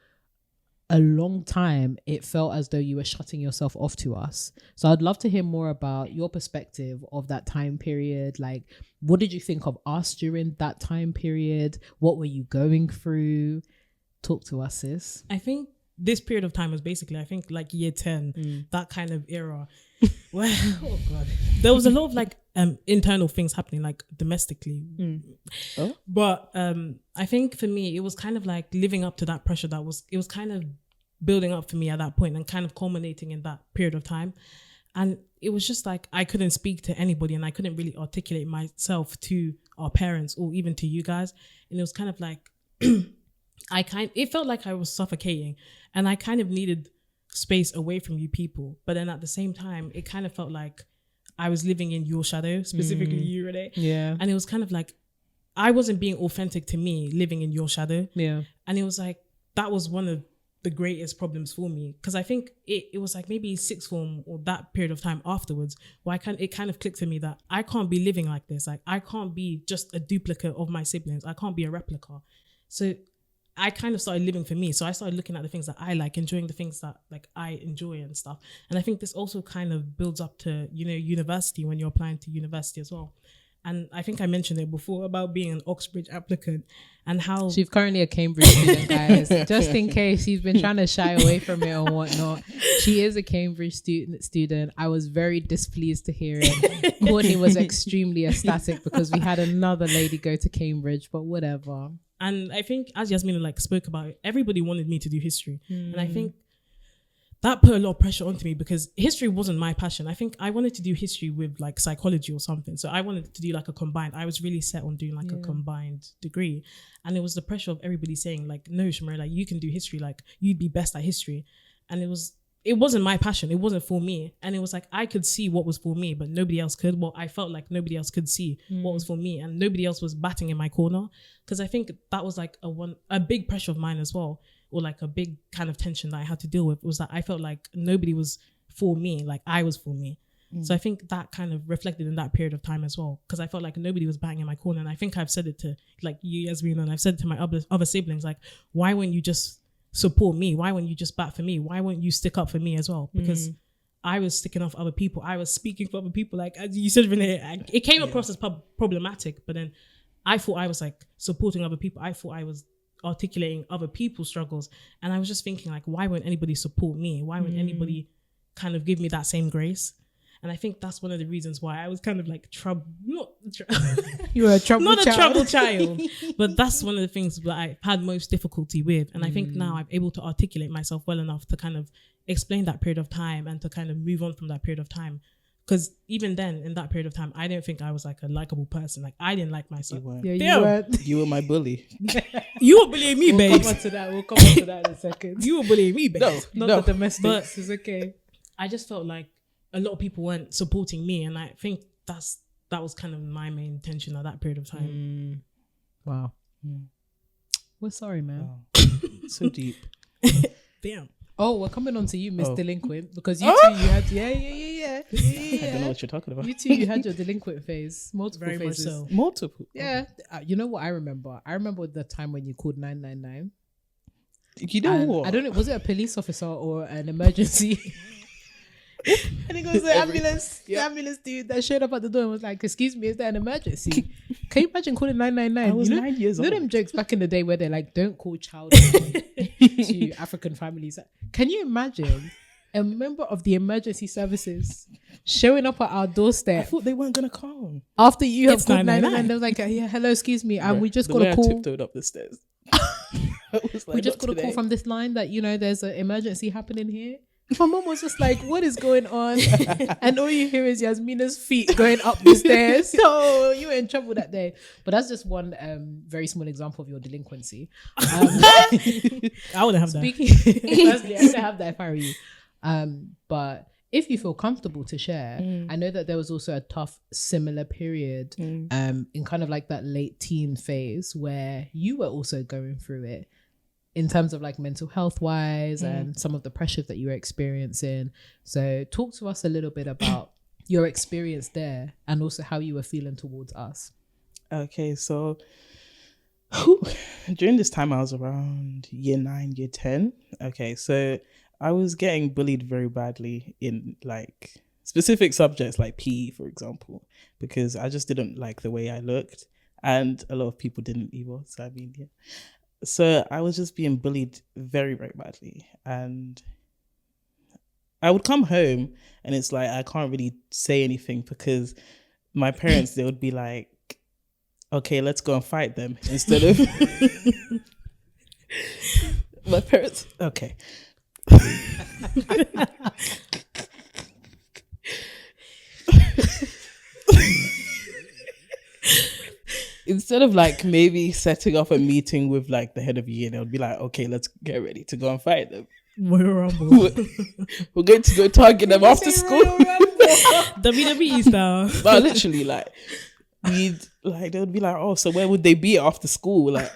a long time, it felt as though you were shutting yourself off to us. So I'd love to hear more about your perspective of that time period. Like, what did you think of us during that time period? What were you going through? Talk to us, sis. I think this period of time was basically, I think like year 10, that kind of era. Well, oh God. There was a lot of like internal things happening, like domestically. But I think for me, it was kind of like living up to that pressure it was kind of building up for me at that point and kind of culminating in that period of time. And it was just like I couldn't speak to anybody and I couldn't really articulate myself to our parents or even to you guys. And it was kind of like it felt like I was suffocating and I kind of needed space away from you people. But then at the same time, it kind of felt like I was living in your shadow, specifically you, Renée. Yeah. And it was kind of like I wasn't being authentic to me living in your shadow. Yeah. And it was like that was one of the greatest problems for me, because I think it was like maybe sixth form or that period of time afterwards where it kind of clicked to me that I can't be living like this. Like I can't be just a duplicate of my siblings. I can't be a replica. So I kind of started living for me. So I started looking at the things that I like, enjoying the things that like I enjoy and stuff. And I think this also kind of builds up to, you know, university, when you're applying to university as well. And I think I mentioned it before about being an Oxbridge applicant and how... She's currently a Cambridge student, guys. Just in case she's been trying to shy away from it or whatnot. She is a Cambridge student. I was very displeased to hear it. Courtney was extremely ecstatic because we had another lady go to Cambridge, but whatever. And I think, as Yasmina like spoke about it, everybody wanted me to do history. And I think that put a lot of pressure onto me because history wasn't my passion. I think I wanted to do history with like psychology or something. So I wanted to do like a combined. I was really set on doing like a combined degree. And it was the pressure of everybody saying like, no, Shamira, like you can do history. Like you'd be best at history. And it wasn't my passion. It wasn't for me. And it was like, I could see what was for me, but nobody else could. Well, I felt like nobody else could see what was for me and nobody else was batting in my corner. Because I think that was like a big pressure of mine as well. Or like a big kind of tension that I had to deal with was that I felt like nobody was for me, like I was for me. So I think that kind of reflected in that period of time as well, because I felt like nobody was banging in my corner. And I think I've said it to like you, Yasmina, and I've said it to my other siblings, like, why won't you just support me? Why won't you just bat for me? Why won't you stick up for me as well? Because I was sticking up for other people. I was speaking for other people. Like as you said, Renée, it came across as problematic, but then I thought I was like supporting other people. I thought I was articulating other people's struggles, and I was just thinking like, why won't anybody support me? Why won't anybody kind of give me that same grace? And I think that's one of the reasons why I was kind of like you were a troubled not a troubled child, but that's one of the things that I had most difficulty with. And I think now I'm able to articulate myself well enough to kind of explain that period of time and to kind of move on from that period of time. Because even then, in that period of time, I didn't think I was like a likable person. Like I didn't like myself. You were my bully. You were bullying me, babe. We'll come on to that in a second. You were bullying me, babe. Not the domestics. It's okay. I just felt like a lot of people weren't supporting me, and I think that was kind of my main intention at that period of time. Wow. We're sorry, man. Wow. So deep. Damn. Oh, we're coming on to you, Miss Delinquent, because you too, you had I don't know what you're talking about. You too, you had your delinquent phase, multiple Very phases. much so. Multiple. Yeah, you know what I remember? I remember the time when you called 999. You know what? I don't know, was it a police officer or an emergency? I think it was the ambulance dude that showed up at the door and was like, excuse me, is there an emergency? Can you imagine calling 999? I was 9 years old. You know them jokes back in the day where they're like, don't call child to African families. Can you imagine a member of the emergency services showing up at our doorstep? I thought they weren't going to come. After you have called 999, they were like, yeah, hello, excuse me. And we just got a call. I tiptoed up the stairs. We just got a call from this line that, you know, there's an emergency happening here. My mom was just like, what is going on? And all you hear is Yasmina's feet going up the stairs. So you were in trouble that day. But that's just one very small example of your delinquency. I wouldn't have that. Firstly, I wouldn't have that if I were you. But if you feel comfortable to share, I know that there was also a tough similar period in kind of like that late teen phase where you were also going through it, in terms of like mental health wise and some of the pressures that you were experiencing. So talk to us a little bit about your experience there and also how you were feeling towards us. Okay, so during this time I was around year 9, year 10. Okay, so I was getting bullied very badly in like specific subjects like PE, for example, because I just didn't like the way I looked, and a lot of people didn't either. So I mean, yeah. So I was just being bullied very, very badly. And I would come home and it's like, I can't really say anything because my parents, they would be like, okay, let's go and fight them. Instead of my parents, okay. Instead of like maybe setting up a meeting with like the head of year, they would be like, okay, let's get ready to go and fight them. We're going to go target them after school. WWE style. But literally, like, they would be like, oh, so where would they be after school? Like,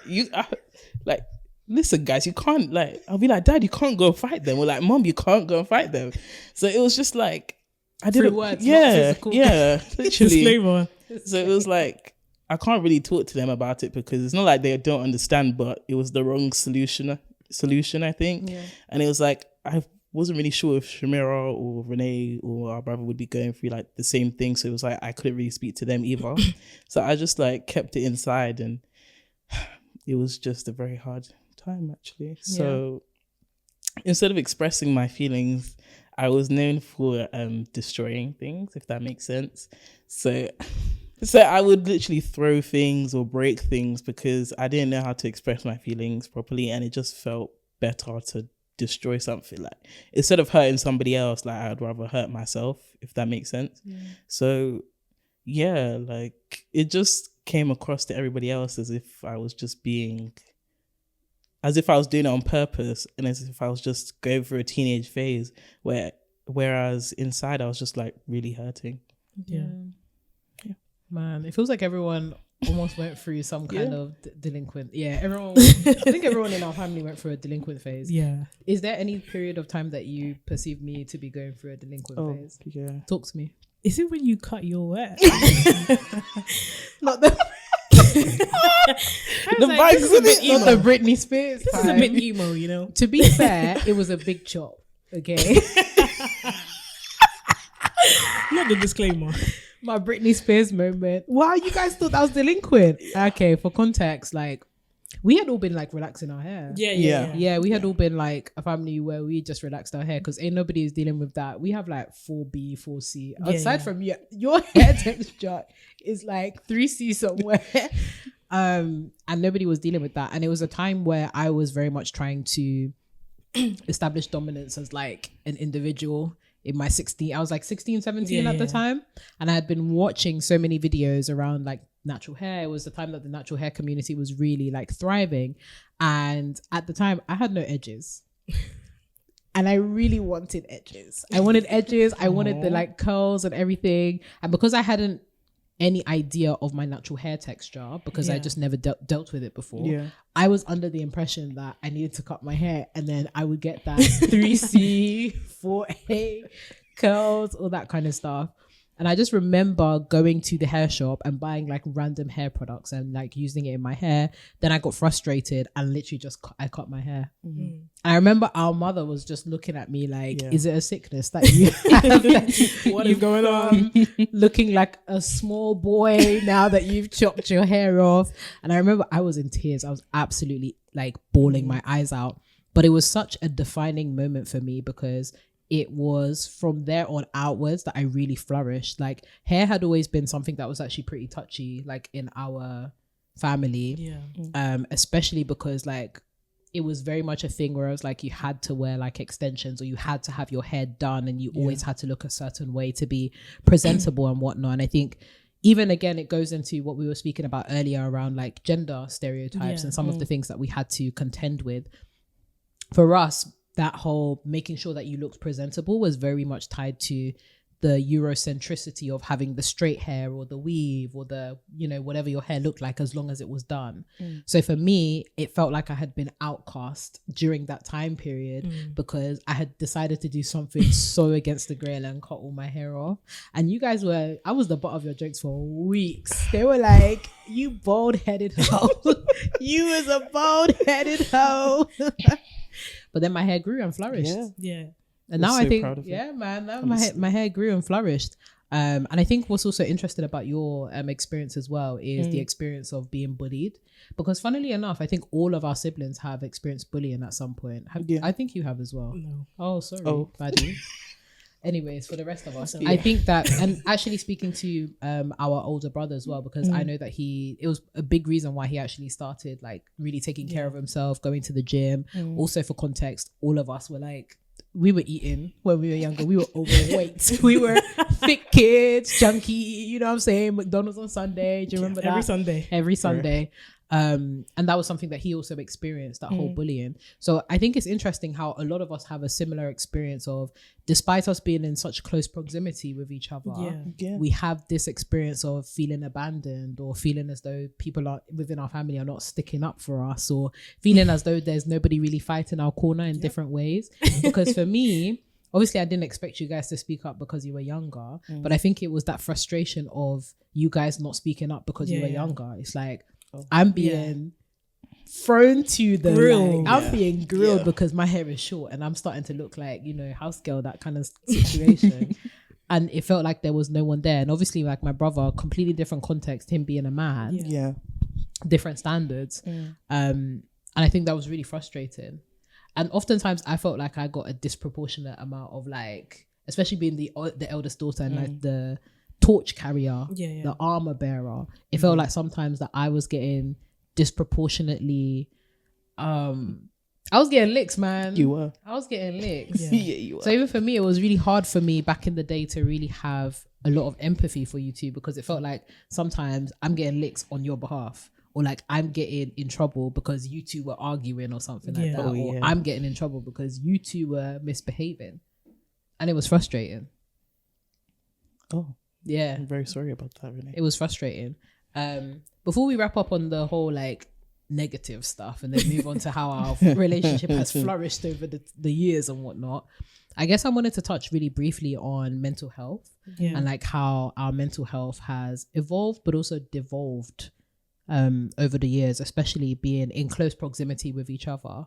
listen, guys, you can't, like, I'll be like, Dad, you can't go and fight them. We're like, Mom, you can't go and fight them. So it was just like, I didn't, words, yeah, literally. Disclaimer. So it was like, I can't really talk to them about it because it's not like they don't understand, but it was the wrong solution, I think. Yeah. And it was like, I wasn't really sure if Shamira or Renee or our brother would be going through like the same thing. So it was like, I couldn't really speak to them either. So I just like kept it inside, and it was just a very hard time actually. So instead of expressing my feelings, I was known for destroying things, if that makes sense. So I would literally throw things or break things because I didn't know how to express my feelings properly, and it just felt better to destroy something. Like, instead of hurting somebody else, like, I'd rather hurt myself, if that makes sense. So yeah, like, it just came across to everybody else as if I was just doing it on purpose, and as if I was just going through a teenage phase whereas inside I was just like really hurting. Man, it feels like everyone almost went through some kind of delinquent. Yeah, everyone. I think everyone in our family went through a delinquent phase. Yeah. Is there any period of time that you perceive me to be going through a delinquent phase? Yeah. Talk to me. Is it when you cut your hair? Not the bags, isn't it? Not the Britney Spears. This is a bit emo, you know. To be fair, it was a big chop. Okay. Not the disclaimer. My Britney Spears moment. Wow, you guys thought that was delinquent. Okay, for context, like, we had all been like relaxing our hair. Yeah. We had all been like a family where we just relaxed our hair because ain't nobody is dealing with that. We have like 4B, 4C. Aside from your hair texture is like 3C somewhere. And nobody was dealing with that. And it was a time where I was very much trying to establish dominance as like an individual. In my 16, I was like 16, 17 at the time. And I had been watching so many videos around like natural hair. It was the time that the natural hair community was really like thriving. And at the time I had no edges. And I really wanted edges. I wanted edges. I wanted the like curls and everything. And because I hadn't any idea of my natural hair texture, because I just never dealt with it before, I was under the impression that I needed to cut my hair and then I would get that 3C, 4A curls, all that kind of stuff. And I just remember going to the hair shop and buying like random hair products and like using it in my hair. Then I got frustrated and literally just I cut my hair. Mm-hmm. I remember our mother was just looking at me like, is it a sickness that you have? What is going on? Looking like a small boy now that you've chopped your hair off. And I remember I was in tears. I was absolutely like bawling my eyes out. But it was such a defining moment for me because it was from there on outwards that I really flourished. Like, hair had always been something that was actually pretty touchy, like in our family. Especially because like it was very much a thing where I was like, you had to wear like extensions or you had to have your hair done and you always had to look a certain way to be presentable and whatnot. And I think even again, it goes into what we were speaking about earlier around like gender stereotypes and some of the things that we had to contend with. For us, that whole making sure that you looked presentable was very much tied to the Eurocentricity of having the straight hair or the weave or the, you know, whatever your hair looked like as long as it was done. So for me, it felt like I had been outcast during that time period because I had decided to do something so against the grain and cut all my hair off. And you guys I was the butt of your jokes for weeks. They were like, you bald-headed hoe. You was a bald-headed hoe. But then my hair grew and flourished. And now I think, now my hair grew and flourished. And I think what's also interesting about your experience as well is the experience of being bullied. Because funnily enough, I think all of our siblings have experienced bullying at some point. I think you have as well. No. Oh, sorry. Baddie. Anyways, for the rest of us, I think that, and actually speaking to our older brother as well, because I know that it was a big reason why he actually started like really taking care of himself, going to the gym. Also for context, all of us were like, we were eating when we were younger. We were overweight. We were thick kids, junky, you know what I'm saying? McDonald's on Sunday. Do you remember that? Every Sunday. Every Sunday. And that was something that he also experienced, that whole bullying. So I think it's interesting how a lot of us have a similar experience of, despite us being in such close proximity with each other, we have this experience of feeling abandoned, or feeling as though people are within our family are not sticking up for us, or feeling as though there's nobody really fighting our corner in different ways. Because for me, obviously I didn't expect you guys to speak up because you were younger, but I think it was that frustration of you guys not speaking up because you were younger. It's like, I'm being thrown to the grilled. I'm being grilled because my hair is short and I'm starting to look like, you know, house girl, that kind of situation. And it felt like there was no one there. And obviously, like, my brother, completely different context, him being a man, different standards. And I think that was really frustrating. And oftentimes I felt like I got a disproportionate amount of, like, especially being the eldest daughter and like the torch carrier, the armor bearer. It felt like sometimes that I was getting disproportionately, I was getting licks, man. You were. I was getting licks. Yeah, you were. So even for me, it was really hard for me back in the day to really have a lot of empathy for you two, because it felt like sometimes I'm getting licks on your behalf, or like I'm getting in trouble because you two were arguing or something like that, or I'm getting in trouble because you two were misbehaving, and it was frustrating. Oh, yeah, I'm very sorry about that, Renée. It was frustrating. Before we wrap up on the whole like negative stuff and then move on to how our relationship has flourished over the years and whatnot, I guess I wanted to touch really briefly on mental health and like how our mental health has evolved but also devolved over the years, especially being in close proximity with each other.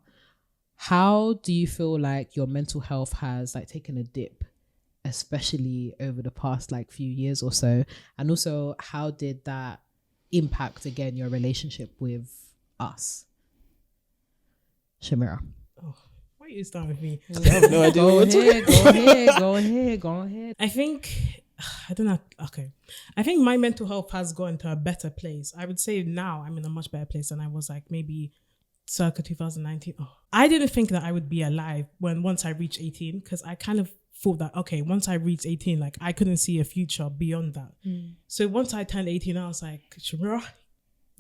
How do you feel like your mental health has like taken a dip, especially over the past like few years or so? And also, how did that impact again your relationship with us? Shamira. Oh, why are you starting with me? I have no idea. Go ahead. I think, I don't know. Okay. I think my mental health has gotten to a better place. I would say now I'm in a much better place than I was like maybe circa 2019. Oh, I didn't think that I would be alive once I reached 18, because I kind of thought that, okay, once I reached 18, like I couldn't see a future beyond that. So once I turned 18, I was like, Shamira,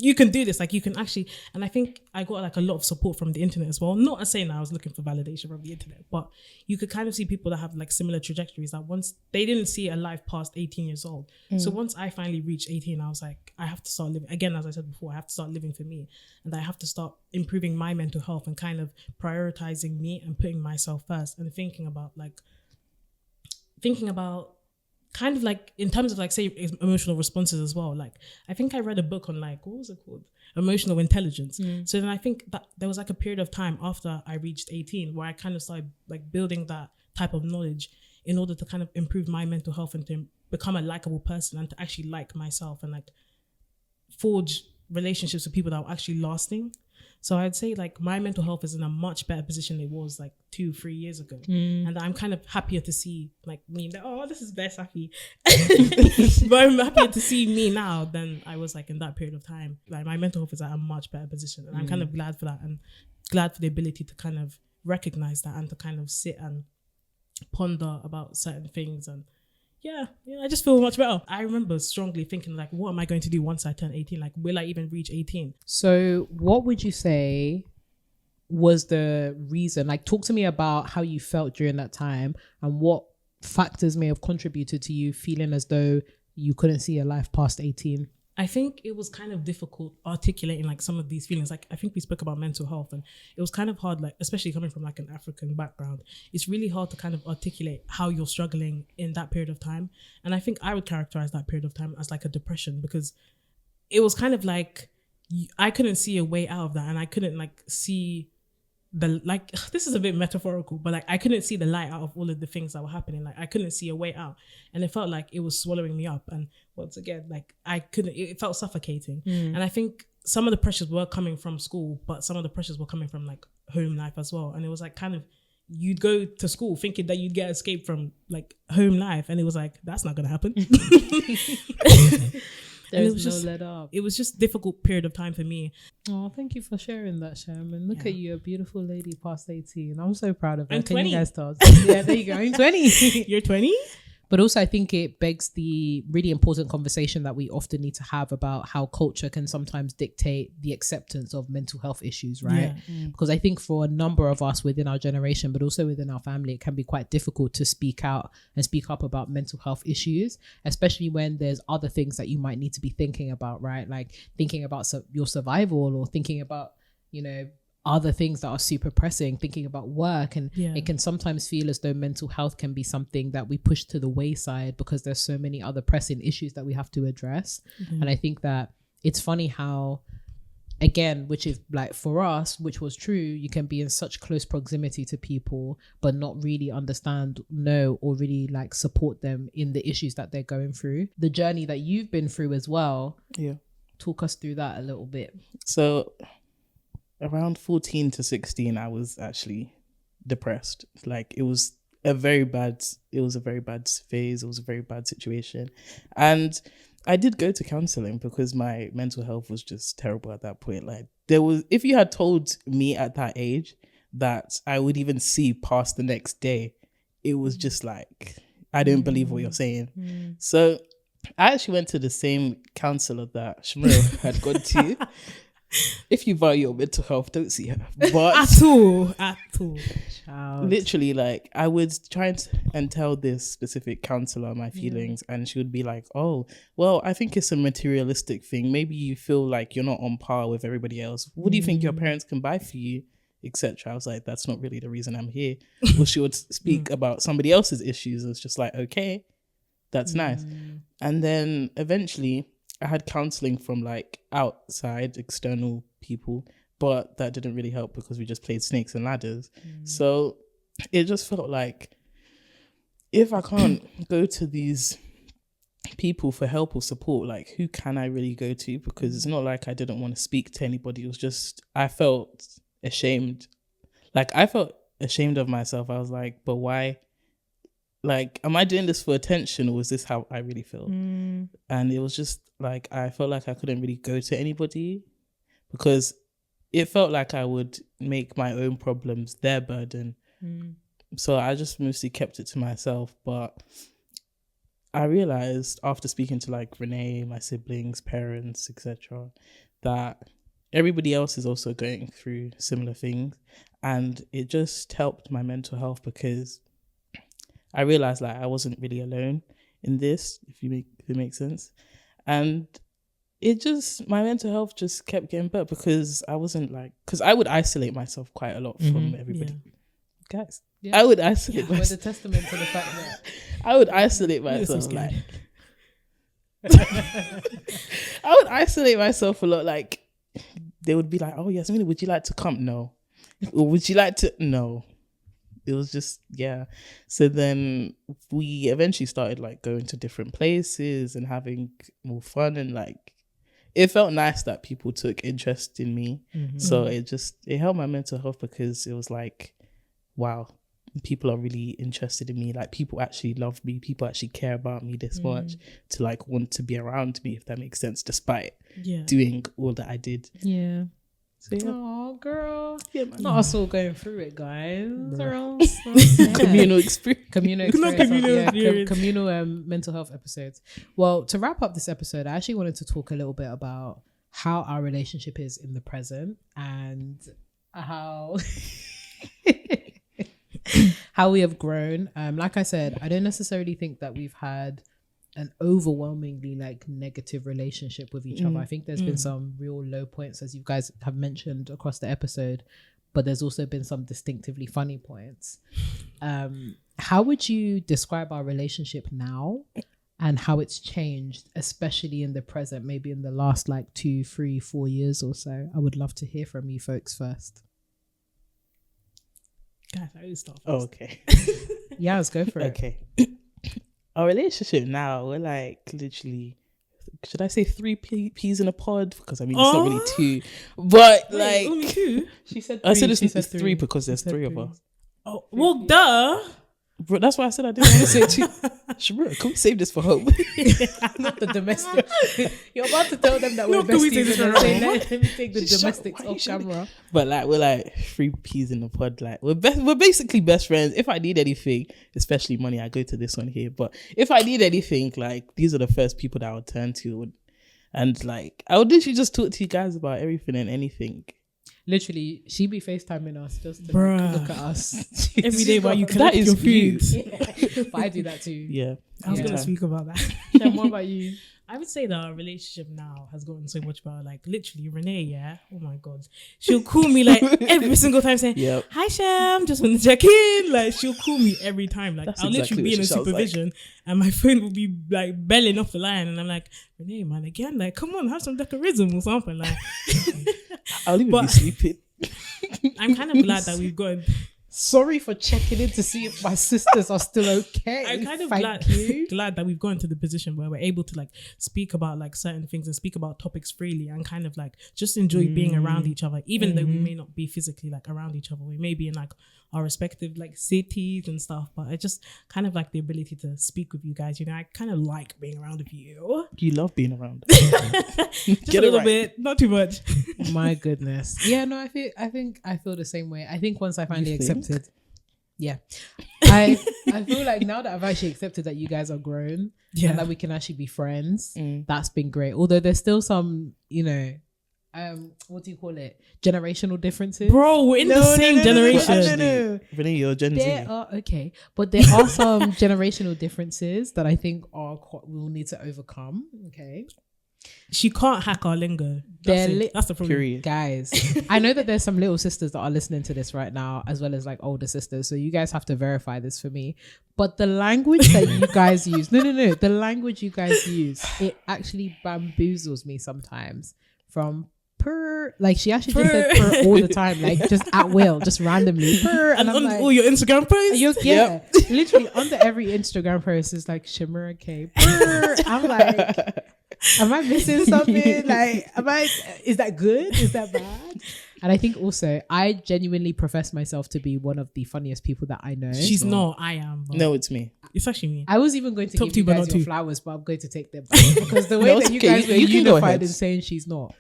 you can do this. Like you can actually, and I think I got like a lot of support from the internet as well. Not as saying I was looking for validation from the internet, but you could kind of see people that have like similar trajectories that once they didn't see a life past 18 years old. So once I finally reached 18, I was like, I have to start living again. As I said before, I have to start living for me, and I have to start improving my mental health and kind of prioritizing me and putting myself first and thinking about kind of like in terms of like say emotional responses as well. Like I think I read a book on like, what was it called? Emotional intelligence. So then I think that there was like a period of time after I reached 18 where I kind of started like building that type of knowledge in order to kind of improve my mental health and to become a likable person and to actually like myself and like forge relationships with people that are actually lasting. So I'd say like my mental health is in a much better position than it was like 2-3 years ago. And I'm kind of happier to see like me, like, oh, this is best happy. But I'm happier to see me now than I was like in that period of time. Like my mental health is at a much better position. And I'm kind of glad for that, and glad for the ability to kind of recognize that and to kind of sit and ponder about certain things. And yeah, I just feel much better. I remember strongly thinking like, what am I going to do once I turn 18? Like, will I even reach 18? So what would you say was the reason? Like, talk to me about how you felt during that time and what factors may have contributed to you feeling as though you couldn't see a life past 18. I think it was kind of difficult articulating like some of these feelings. Like I think we spoke about mental health, and it was kind of hard, like especially coming from like an African background, it's really hard to kind of articulate how you're struggling in that period of time. And I think I would characterize that period of time as like a depression, because it was kind of like I couldn't see a way out of that, and I couldn't like see the like this is a bit metaphorical, but like I couldn't see the light out of all of the things that were happening. Like I couldn't see a way out, and it felt like it was swallowing me up. And once again, like it felt suffocating. And I think some of the pressures were coming from school, but some of the pressures were coming from like home life as well. And it was like kind of, you'd go to school thinking that you'd get escape from like home life, and it was like, that's not gonna happen. There's no let up. It was just a difficult period of time for me. Oh, thank you for sharing that, Sham. And look at you, a beautiful lady past 18. I'm so proud of her. I'm 20. You guys tell us? Yeah, there you go. I'm 20. You're 20? But also I think it begs the really important conversation that we often need to have about how culture can sometimes dictate the acceptance of mental health issues, right? Because I think for a number of us within our generation, but also within our family, it can be quite difficult to speak out and speak up about mental health issues, especially when there's other things that you might need to be thinking about, right? Like thinking about your survival, or thinking about, you know, other things that are super pressing, thinking about work. And it can sometimes feel as though mental health can be something that we push to the wayside because there's so many other pressing issues that we have to address. And I think that it's funny how, again, which is like for us, which was true, you can be in such close proximity to people but not really understand, know, or really like support them in the issues that they're going through. The journey that you've been through as well, talk us through that a little bit. So around 14 to 16, I was actually depressed. Like it was a very bad phase. It was a very bad situation. And I did go to counseling because my mental health was just terrible at that point. Like if you had told me at that age that I would even see past the next day, it was just like, I didn't believe what you're saying. So I actually went to the same counselor that Shamira had gone to. If you value your mental health, don't see her. But at all. Child. Literally, like I would try and tell this specific counselor my feelings, and she would be like, "Oh, well, I think it's a materialistic thing. Maybe you feel like you're not on par with everybody else. What do you think your parents can buy for you, etc." I was like, "That's not really the reason I'm here." Well, she would speak about somebody else's issues. It's just like, okay, that's nice. And then eventually I had counseling from like outside external people, but that didn't really help because we just played snakes and ladders. So it just felt like, if I can't go to these people for help or support, like who can I really go to? Because it's not like I didn't want to speak to anybody. It was just, I felt ashamed. Like I felt ashamed of myself. I was like, but why? Like, am I doing this for attention, or is this how I really feel? And it was just like, I felt like I couldn't really go to anybody because it felt like I would make my own problems their burden. So I just mostly kept it to myself. But I realized after speaking to like Renée, my siblings, parents, etc., that everybody else is also going through similar things. And it just helped my mental health because I realized like I wasn't really alone in this, if it makes sense. And it just, my mental health just kept getting better because I wasn't like, because I would isolate myself quite a lot from everybody. Guys, I would isolate myself. With a testament to the fact that I would isolate myself like I would isolate myself a lot. Like they would be like, "Oh, Yasmina, would you like to come?" No. Or would you like to? No. It was just, So then we eventually started like going to different places and having more fun, and like it felt nice that people took interest in me. So it helped my mental health because it was like, wow, people are really interested in me. Like people actually love me. People actually care about me this much to like want to be around me, if that makes sense, despite doing all that I did. Yeah. So, oh, girl. Yeah, man. Not us all going through it, guys. Communal experience. Communal mental health episodes. Well, to wrap up this episode, I actually wanted to talk a little bit about how our relationship is in the present and how how we have grown. Like I said, I don't necessarily think that we've had an overwhelmingly like negative relationship with each other. I think there's been some real low points, as you guys have mentioned across the episode, but there's also been some distinctively funny points. How would you describe our relationship now and how it's changed, especially in the present, maybe in the last like 2, 3, 4 years or so? I would love to hear from you folks first. Guys, I will start first. Oh, okay. Yeah, let's go for it. Okay. Our relationship now, we're like literally, should I say 3 peas in a pod? Because I mean, it's not really 2, but like only 2. She said 3. I said it's 3 because there's 3 of us. Oh, well, duh. Bro, that's why I said I didn't want to say it to you. Shamira, can we save this for home? Not the domestic. You're about to tell them that No, we're can we besties take this and for say, real? let me take the Shut- domestics why you off shouldn't- camera. But like we're like 3 peas in the pod. Like we're basically best friends. If I need anything, especially money, I go to this one here. But if I need anything, like these are the first people that I would turn to, and like I would literally just talk to you guys about everything and anything. Literally, she be FaceTiming us just to Bruh. look at us. Every day while you That collect is your food. Yeah. But I do that too. Yeah, I was Yeah. gonna speak about that. Shem, what about you? I would say that our relationship now has gotten so much better. Like literally, Renée, yeah. Oh my god, she'll call me like every single time saying, Yep. "Hi Sham, just want to check in." Like she'll call me every time. Like That's I'll literally exactly be what in a she sounds like. supervision, and my phone will be like belling off the line, and I'm like, "Renée, man, again, like come on, have some decorism or something." Like I'll even But- be sleeping. I'm kind of glad that we've got. Sorry for checking in to see if my sisters are still okay. I'm kind of Thank you. glad that we've gotten to the position where we're able to like speak about like certain things and speak about topics freely and kind of like just enjoy being around each other, even though we may not be physically like around each other. We may be in like our respective like cities and stuff, but I just kind of like the ability to speak with you guys. You know, I kind of like being around with you. You love being around. Just Get a it little right. bit, not too much. My goodness. Yeah, no, I think I feel the same way. I think once I finally think? accepted, yeah, I feel like now that I've actually accepted that you guys are grown Yeah. and that we can actually be friends, that's been great. Although there's still some, what do you call it? Generational differences. Bro, we're in the same generation. No. Renée, you're Gen Z. There are okay, but there are some generational differences that I think we'll need to overcome. Okay, She can't hack our lingo. They're That's the problem. Period. guys, I know that there's some little sisters that are listening to this right now, as well as like older sisters. So you guys have to verify this for me. But the language that you guys use, the language you guys use, it actually bamboozles me sometimes. From purr, like she actually just said purr all the time, like just at will, just randomly purr, And I'm on like, all your Instagram posts. yeah, literally under every Instagram post is like Shamira K. Purr. I'm like, am I missing something? Like, is that good? Is that bad? And I think also I genuinely profess myself to be one of the funniest people that I know. She's not. I am. But No, it's me. it's actually me. I was even going to Top give two, you but guys not your two. flowers, but I'm going to take them back because the way No, that it's you okay. guys were You can go unified ahead. in saying she's not.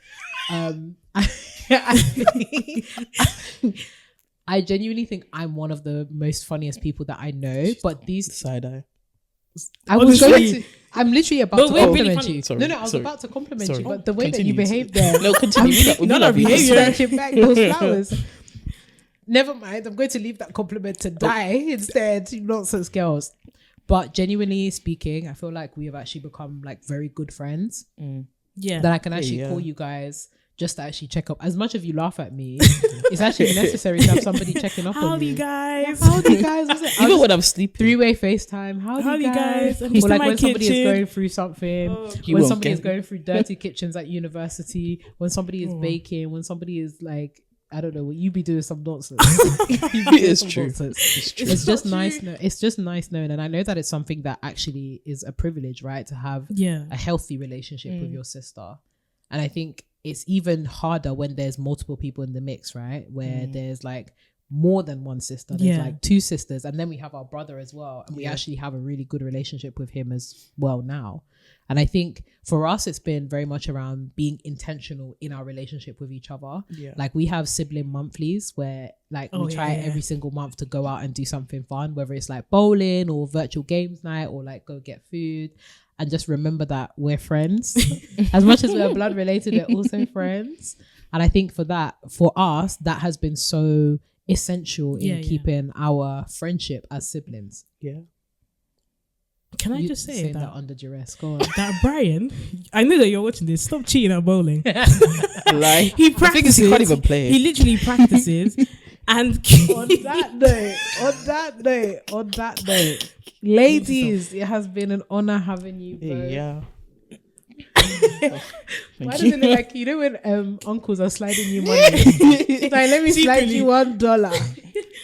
I genuinely think I'm one of the most funniest people that I know, but these Side eye. I was Honestly. going to. I'm literally about But to we're really compliment funny. you. Sorry, No, I was sorry. about to compliment Sorry. you, but the way that you Continue. behaved there, No, continue. We Not love our you. behavior. snatching back those flowers. Never mind. I'm going to leave that compliment to die instead. Nonsense girls. But genuinely speaking, I feel like we have actually become like very good friends. Yeah. That I can actually yeah. call you guys just to actually check up. As much as you laugh at me, it's actually necessary to have somebody checking up on Howdy you. guys. Howdy guys. Was it? Even when I'm sleeping. 3-way FaceTime. Howdy Howdy guys. guys. I'm Or just in like my when somebody is kitchen. going through something, He when won't somebody get is going through dirty kitchens at university, when somebody is baking, when somebody is like, I don't know, what you be doing some nonsense. You be doing It's some true. nonsense. It's true. It's just not nice. true. It's just nice knowing, and I know that it's something that actually is a privilege, right? To have Yeah. a healthy relationship with your sister. And I think it's even harder when there's multiple people in the mix, right? Where there's like more than one sister. There's Yeah. like 2 sisters, and then we have our brother as well. And we actually have a really good relationship with him as well now. And I think for us, it's been very much around being intentional in our relationship with each other. Yeah. Like we have sibling monthlies where like we try yeah. every single month to go out and do something fun, whether it's like bowling or virtual games night or like go get food. And just remember that we're friends. As much as we're blood related, we're also friends. And I think for us, that has been so essential in keeping our friendship as siblings. Yeah. Can I You just say saying that, under duress? Go on. that Brian, I know that you're watching this. Stop cheating at bowling. Like, He the thing is, practices. he can't even play. He literally practices. And on that note, ladies, it has been an honor having you both. Yeah. Why does it look like, you know, when uncles are sliding you money? It's like, let me slide Secretly. you $1.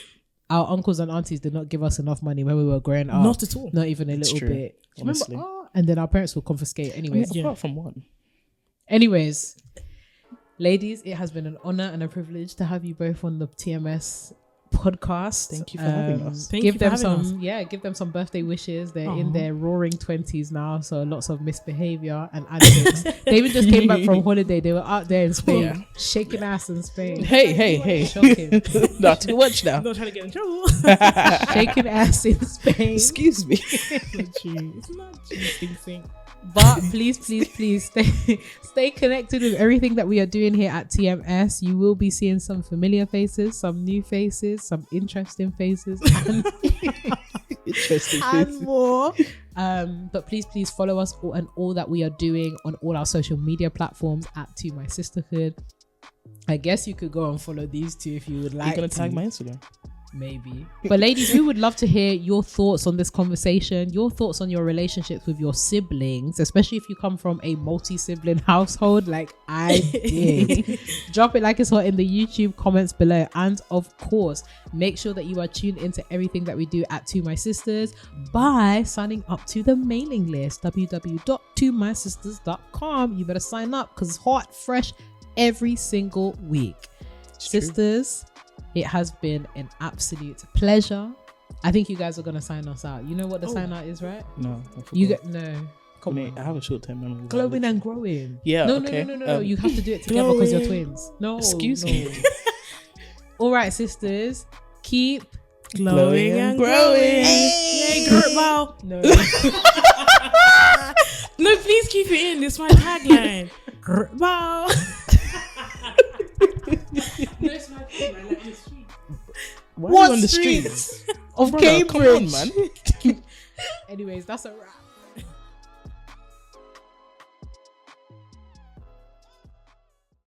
Our uncles and aunties did not give us enough money when we were growing up. not at all. Not even a It's little true, bit. Do you honestly. remember? Oh, and then our parents will confiscate. Anyways, Yeah. Apart from one. ladies, it has been an honor and a privilege to have you both on the TMS podcast. Thank you for having us. Thank you Give for them having some, give them some birthday wishes. They're in their roaring 20s now, so lots of misbehavior and antics. They even just came back from holiday. They were out there in Spain, shaking ass in Spain. Hey. Shocking. Not too much now. Not trying to get in trouble. Shaking ass in Spain. Excuse me. It's not true. It's not true. But please stay connected with everything that we are doing here at TMS. You will be seeing some familiar faces, some new faces, some interesting faces, and more. But please follow us and all that we are doing on all our social media platforms at To My Sisterhood. I guess you could go and follow these two if you would like. You're gonna tag my Instagram. Maybe. But ladies, we would love to hear your thoughts on this conversation, your thoughts on your relationships with your siblings, especially if you come from a multi-sibling household like I did. Drop it like it's hot in the YouTube comments below. And of course, make sure that you are tuned into everything that we do at To My Sisters by signing up to the mailing list, www.tomysisters.com. You better sign up because it's hot, fresh every single week. Sisters, it has been an absolute pleasure. I think you guys are gonna sign us out. You know what the sign out is, right? No, I forgot. You get no. Come on. I have a short-term memory. Glowing and growing. Yeah. No, okay. no. You have to do it together because you're twins. No. Excuse me. All right, sisters. Keep Glowing and growing. Hey, Gertball. no. No, please keep it in. This is my tagline. Gertball. No, it's my tagline. Like on the street. Why are you on the streets of Brother, Cambridge? come on, man. Anyways, that's a wrap.